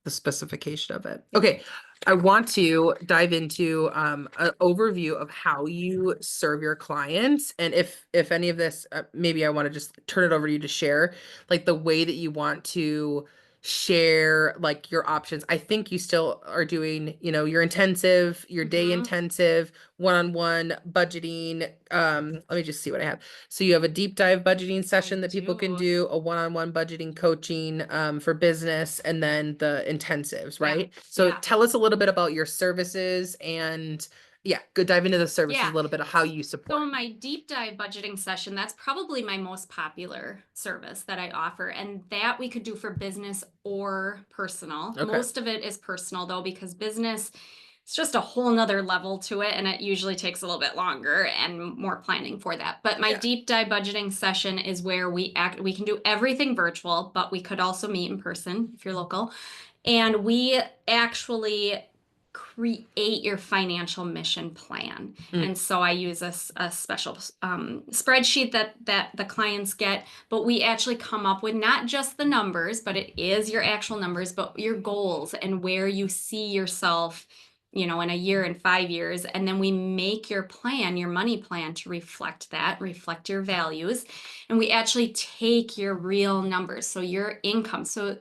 the specification of it. Okay. I want to dive into an overview of how you serve your clients. And if any of this, maybe I want to just turn it over to you to share like the way that you want to share like your options. I think you still are doing, your intensive, your day intensive, one-on-one budgeting. Let me just see what I have. So you have a deep dive budgeting session that people can do, a one-on-one budgeting coaching for business, and then the intensives, right? So tell us a little bit about your services and go dive into the services a little bit of how you support. So my deep dive budgeting session, that's probably my most popular service that I offer. And that we could do for business or personal. Okay. Most of it is personal though, because business, it's just a whole nother level to it, and it usually takes a little bit longer and more planning for that. But my Yeah. deep dive budgeting session is where we can do everything virtual, but we could also meet in person if you're local. And we actually create your financial mission plan. Mm. And so I use a special spreadsheet that the clients get, but we actually come up with not just the numbers, but it is your actual numbers, but your goals and where you see yourself, in a year and 5 years. And then we make your plan, your money plan, to reflect that, reflect your values. And we actually take your real numbers, so your income. So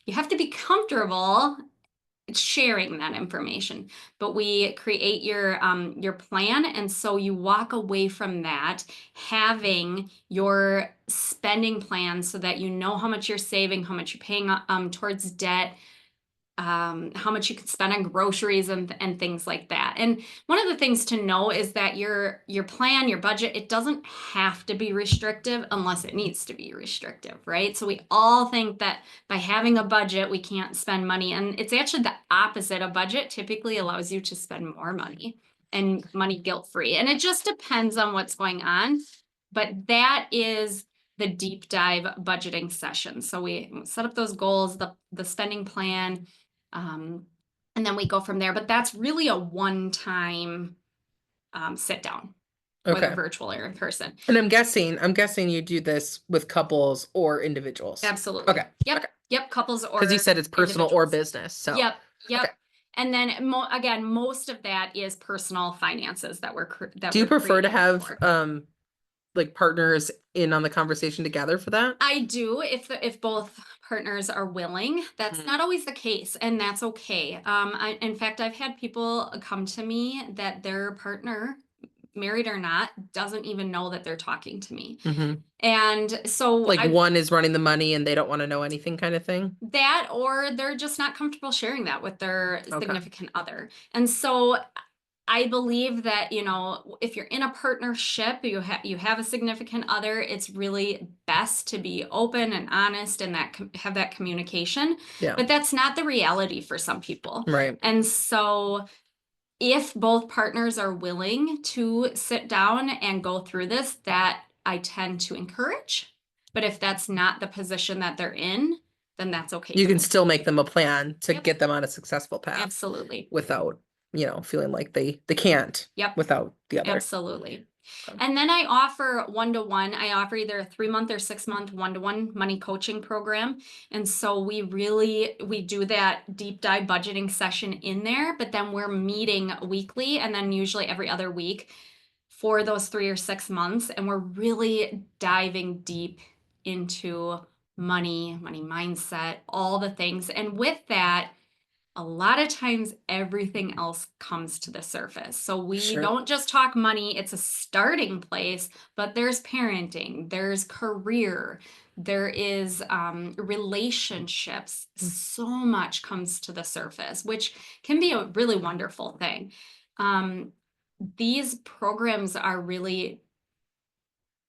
you have to be comfortable sharing that information, but we create your plan, and so you walk away from that having your spending plan, so that you know how much you're saving, how much you're paying towards debt, how much you could spend on groceries and things like that. And one of the things to know is that your plan, your budget, it doesn't have to be restrictive unless it needs to be restrictive, right? So we all think that by having a budget, we can't spend money. And it's actually the opposite. A budget typically allows you to spend more money and money guilt-free. And it just depends on what's going on. But that is the deep dive budgeting session. So we set up those goals, the spending plan, and then we go from there. But that's really a one-time sit down, whether Okay. virtual or in person. And I'm guessing you do this with couples or individuals. Absolutely. Okay. Yep. Okay. Yep. Couples Because you or said it's personal or individuals. business. So, Yep. okay. Yep. And then again, most of that is personal finances that Do you we're prefer to creating it have for. like partners in on the conversation together for that? I do if both partners are willing. That's Mm. not always the case, and that's okay. In fact, I've had people come to me that their partner, married or not, doesn't even know that they're talking to me. Mm-hmm. And so Like one is running the money and they don't want to know anything kind of thing. that, or they're just not comfortable sharing that with their Okay. significant other. And so I believe that, if you're in a partnership, you have a significant other, it's really best to be open and honest and have that communication. Yeah. But that's not the reality for some people. Right. And so if both partners are willing to sit down and go through this, that I tend to encourage. But if that's not the position that they're in, then that's okay You too. can still make them a plan to Yep. get them on a successful path Absolutely. without, feeling like they can't Yep. without the other. Absolutely. Okay. And then I offer one-to-one. I offer either a 3-month or 6-month one-to-one money coaching program. And so we do that deep dive budgeting session in there, but then we're meeting weekly and then usually every other week for those 3 or 6 months. And we're really diving deep into money mindset, all the things. And with that, a lot of times everything else comes to the surface. So we Sure. don't just talk money, it's a starting place, but there's parenting, there's career, there is relationships. So much comes to the surface, which can be a really wonderful thing. These programs are really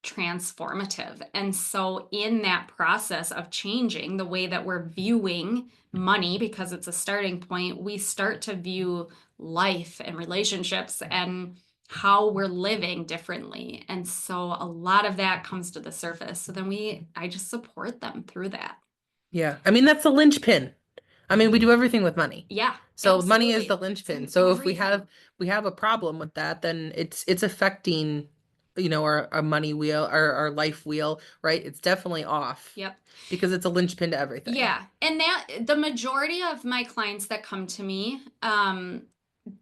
transformative. And so, in that process of changing the way that we're viewing money, because it's a starting point, we start to view life and relationships and how we're living differently. And so, a lot of that comes to the surface. So, then I just support them through that. Yeah. I mean, that's the linchpin. I mean, we do everything with money. Yeah. So money is Absolutely. the linchpin. So if Everything. we have a problem with that, then it's affecting, our money wheel, our life wheel, right? It's definitely off Yep. because it's a linchpin to everything. Yeah. And that the majority of my clients that come to me,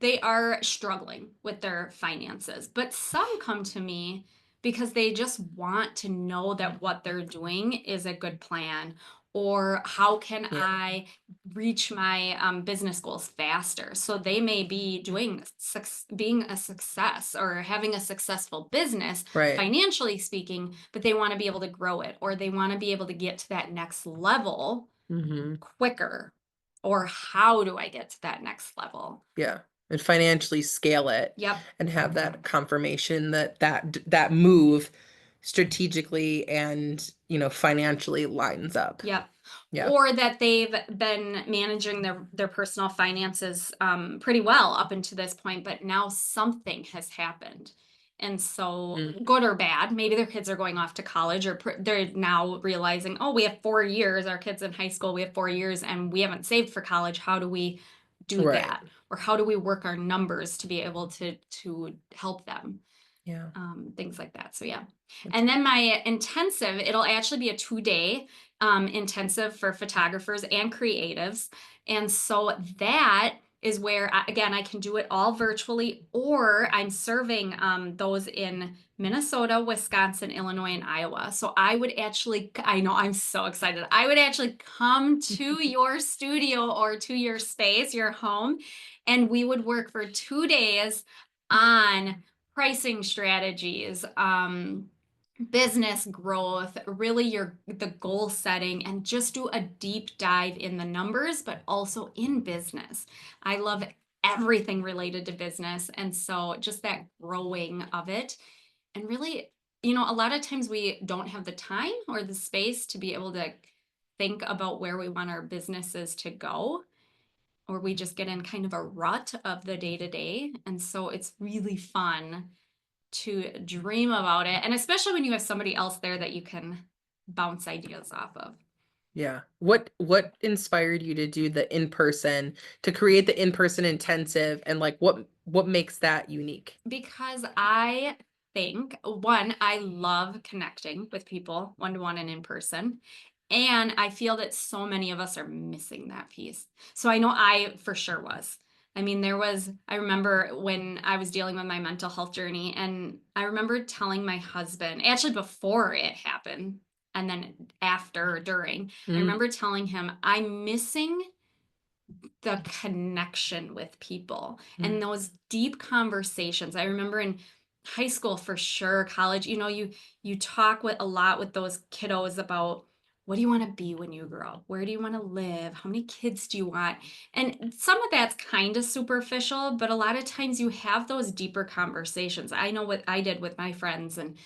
they are struggling with their finances, but some come to me because they just want to know that what they're doing is a good plan, or how can Yeah. I reach my business goals faster. So they may be being a success or having a successful business, Right. financially speaking, but they want to be able to grow it, or they want to be able to get to that next level Mm-hmm. quicker. Or how do I get to that next level? Yeah. And financially scale it. Yep. And have that confirmation that move strategically and, financially lines up. Yep. Yeah. or that they've been managing their personal finances pretty well up until this point, but now something has happened. And so, Mm, good or bad, maybe their kids are going off to college, or they're now realizing, oh, we have 4 years, our kids in high school, we have 4 years, and we haven't saved for college. How do we do right. that? Or how do we work our numbers to be able to help them? Yeah. Things like that. So yeah. That's And then my intensive, it'll actually be a 2 day intensive for photographers and creatives. And so that is where, again, I can do it all virtually, or I'm serving those in Minnesota, Wisconsin, Illinois, and Iowa. So I would actually, I know I'm so excited. I would actually come to your studio or to your space, your home, and we would work for 2 days on pricing strategies, business growth, really the goal setting, and just do a deep dive in the numbers, but also in business. I love everything related to business. And so just that growing of it. And really, a lot of times we don't have the time or the space to be able to think about where we want our businesses to go, or we just get in kind of a rut of the day to day. And so it's really fun to dream about it. And especially when you have somebody else there that you can bounce ideas off of. yeah. What inspired you to do the in-person, to create the in-person intensive, and like what makes that unique? Because I think, one, I love connecting with people one to one and in person. And I feel that so many of us are missing that piece. So I know I for sure was. I mean, I remember when I was dealing with my mental health journey, and I remember telling my husband, actually before it happened, and then after, during, I Mm, remember telling him, I'm missing the connection with people and mm, those deep conversations. I remember in high school for sure, college, you talk with a lot with those kiddos about, what do you want to be when you grow up? Where do you want to live? How many kids do you want? And some of that's kind of superficial, but a lot of times you have those deeper conversations. I know what I did with my friends, and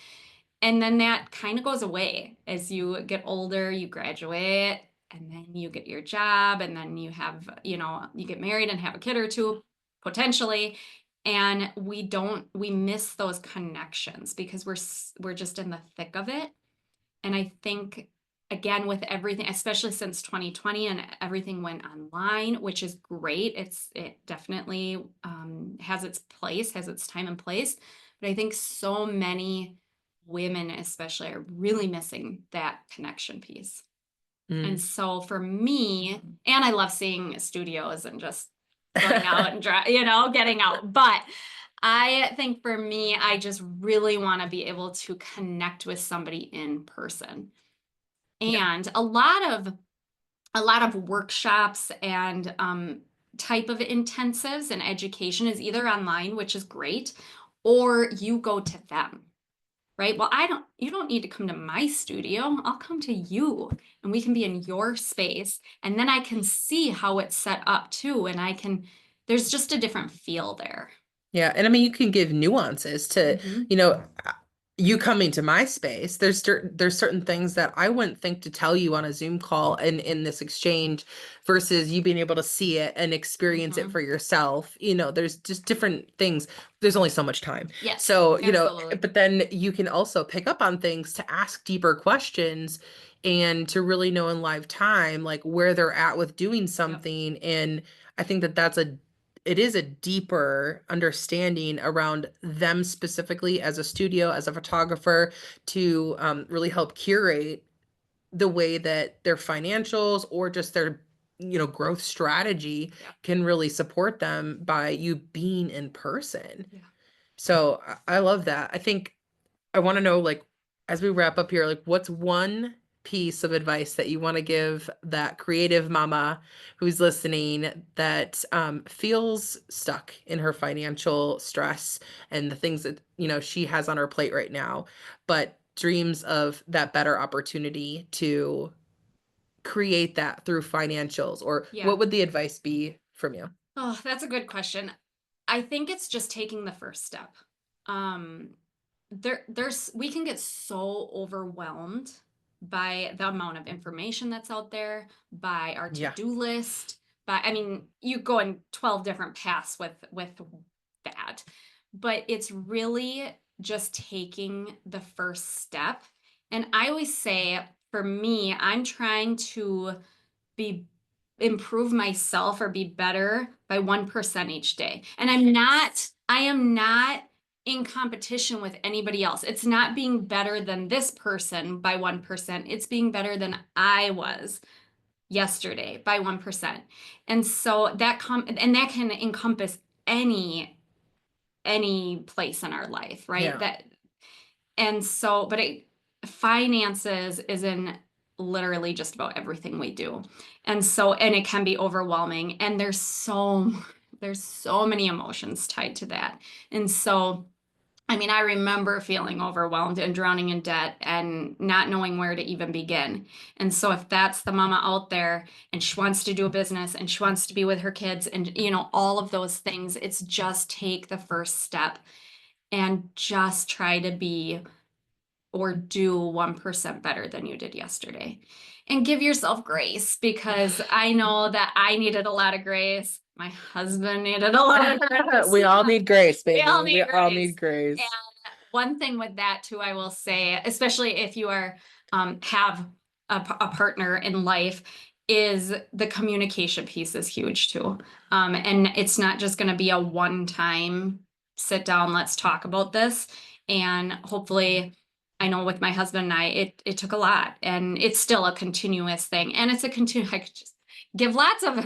then that kind of goes away as you get older, you graduate, and then you get your job, and then you get married and have a kid or two, potentially. And we miss those connections because we're just in the thick of it. And I think, again, with everything, especially since 2020 and everything went online, which is great. It definitely has its place, has its time and place. But I think so many women, especially, are really missing that connection piece. And mm. so for me, and I love seeing studios and just going out and getting out. But I think for me, I just really want to be able to connect with somebody in person. Yeah. And a lot of workshops and type of intensives and education is either online, which is great, or you go to them. Right? Well, you don't need to come to my studio. I'll come to you, and we can be in your space. And then I can see how it's set up too. There's just a different feel there. Yeah, and I mean, you can give nuances to, Hmm. you know, you coming to my space. There's certain things that I wouldn't think to tell you on a Zoom call and in this exchange versus you being able to see it and experience it Hmm. for yourself. There's just different things. There's only so much time. Yes, So, absolutely. but then you can also pick up on things to ask deeper questions and to really know in live time like where they're at with doing Yep. something. And I think that it is a deeper understanding around them specifically as a studio, as a photographer, to really help curate the way that their financials or just their growth strategy Yep. can really support them by you being in person. Yeah. So I love that. I think I want to know, like, as we wrap up here, like, what's one piece of advice that you want to give that creative mama who's listening that feels stuck in her financial stress and the things that, she has on her plate right now, but dreams of that better opportunity to create that through financials? Or Yeah. what would the advice be from you? Oh, that's a good question. I think it's just taking the first step. Um, we can get so overwhelmed by the amount of information that's out there, by our Yeah. to-do list, by, I mean, you go in 12 different paths with that. But it's really just taking the first step. And I always say, for me, I'm trying to be improve myself or be better by 1% each day. And I am not in competition with anybody else. It's not being better than this person by 1%. It's being better than I was yesterday by 1%. And so and that can encompass any place in our life, right? Yeah. That and so, but finances is in literally just about everything we do. And so, and it can be overwhelming. And there's so many emotions tied to that. And so, I mean, I remember feeling overwhelmed and drowning in debt and not knowing where to even begin. And so, if that's the mama out there and she wants to do a business and she wants to be with her kids and, all of those things, it's just take the first step and just try to be or do 1% better than you did yesterday. And give yourself grace, because I know that I needed a lot of grace. My husband needed a lot of grace. We all need grace, We baby. all We need all need grace. grace. And one thing with that too, I will say, especially if you are have a partner in life, is the communication piece is huge too. And it's not just going to be a one-time sit down, let's talk about this. And hopefully, I know with my husband and I, it took a lot, and it's still a continuous thing. And it's a I could just give lots of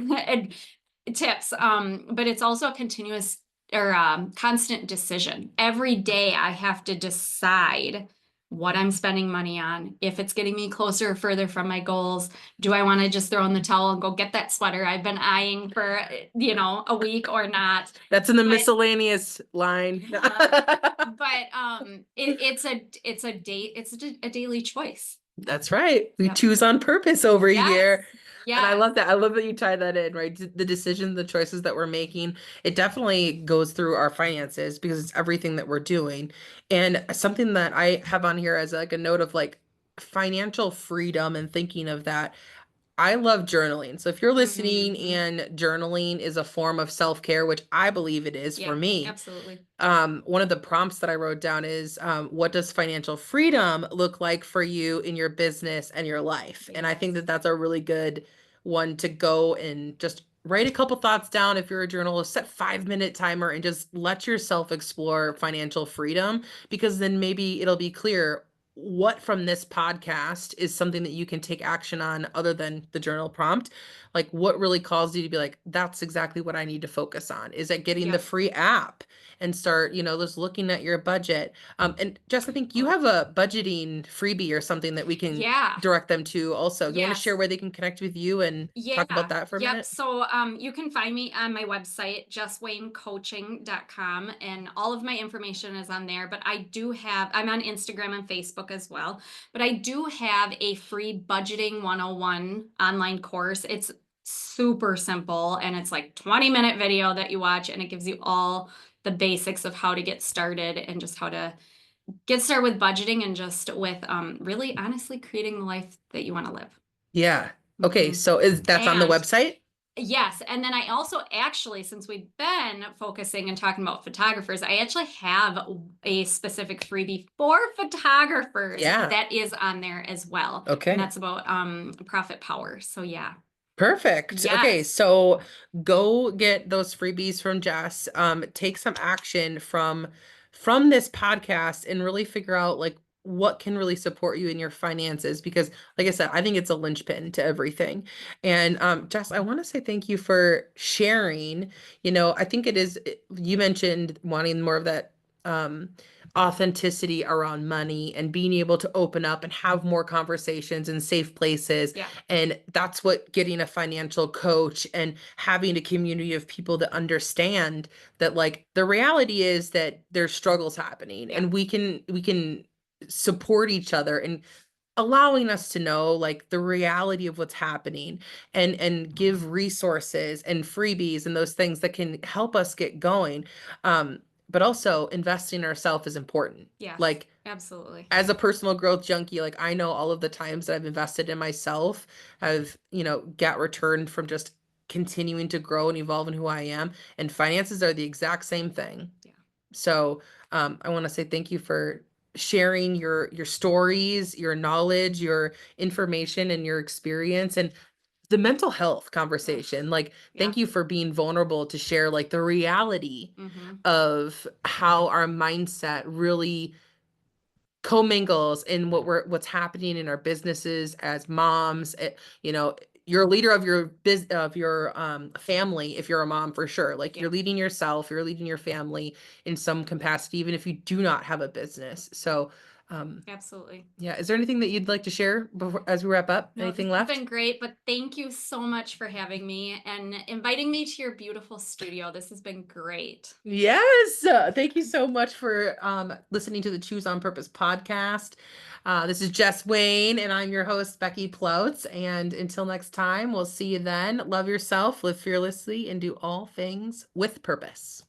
tips, but it's also a continuous or constant decision. Every day I have to decide what I'm spending money on, if it's getting me closer or further from my goals. Do I want to just throw in the towel and go get that sweater I've been eyeing for, a week, or not? That's in the But miscellaneous line. it's a daily choice. That's right. We Yep. choose on purpose over Yes. here. And I Yes. love that. I love that you tie that in, right? The decisions, the choices that we're making, it definitely goes through our finances because it's everything that we're doing. And something that I have on here as like a note of like financial freedom and thinking of that. I love journaling. So if you're listening Mhm. and journaling is a form of self-care, which I believe it is for Yeah, me, absolutely. one of the prompts that I wrote down is what does financial freedom look like for you in your business and your life? And I think Yes. that that's a really good one to go and just write a couple thoughts down. If you're a journalist, set 5-minute timer and just let yourself explore financial freedom, because then maybe it'll be clear what from this podcast is something that you can take action on other than the journal prompt. Like what really calls you to be like, that's exactly what I need to focus on. Is it getting the Yep. free app and start, just looking at your budget? And Jess, I think you Oh, have a budgeting freebie or something that we can yeah. direct them to also. Do you want to share Yes. where they can connect with you and talk about Yeah. that for a Yep. minute? So you can find me on my website, jesswaynecoaching.com, and all of my information is on there. But I'm on Instagram and Facebook as well. But I do have a free budgeting 101 online course. It's super simple, and it's like 20-minute video that you watch, and it gives you all the basics of how to get started and just how to get started with budgeting and just with really honestly creating the life that you want to live. Yeah. Okay, Hmm. so is that's on the And website? yes, and then I also actually, since we've been focusing and talking about photographers, I actually have a specific freebie for photographers Yeah. that is on there as well. And Okay. that's about profit power. So yeah. Perfect. Okay, Yes. so go get those freebies from Jess. Take some action from this podcast and really figure out like what can really support you in your finances because like I said, I think it's a linchpin to everything. And Jess, I want to say thank you for sharing. I think you mentioned wanting more of that um authenticity around money and being able to open up and have more conversations in safe places, Yeah. and that's what getting a financial coach and having a community of people that understand that like the reality is that there's struggles happening Yeah. and we can support each other and allowing us to know like the reality of what's happening and give resources and freebies and those things that can help us get going. but also investing in ourselves is important. Yes, Like, absolutely. as a personal growth junkie, like I know all of the times that I've invested in myself, I've, got returned from just continuing to grow and evolve in who I am. And finances are the exact same thing. Yeah. So I want to say thank you for sharing your stories, your knowledge, your information, and your experience, and the mental health Ugh, conversation. Like, yeah. thank you for being vulnerable to share like the reality Mhm. of how our mindset really commingles in what's happening in our businesses as moms. You're a leader of your family if you're a mom, for sure. Like, Yeah, you're leading yourself, you're leading your family in some capacity, even if you do not have a business. So absolutely. yeah, is there anything that you'd like to share as we wrap up? No, this Anything has left? been great, but thank you so much for having me and inviting me to your beautiful studio. This has been great. Yes. Thank you so much for listening to the Choose on Purpose podcast. This is Jess Wayne, and I'm your host, Becky Ploutz. And until next time, we'll see you then. Love yourself, live fearlessly, and do all things with purpose.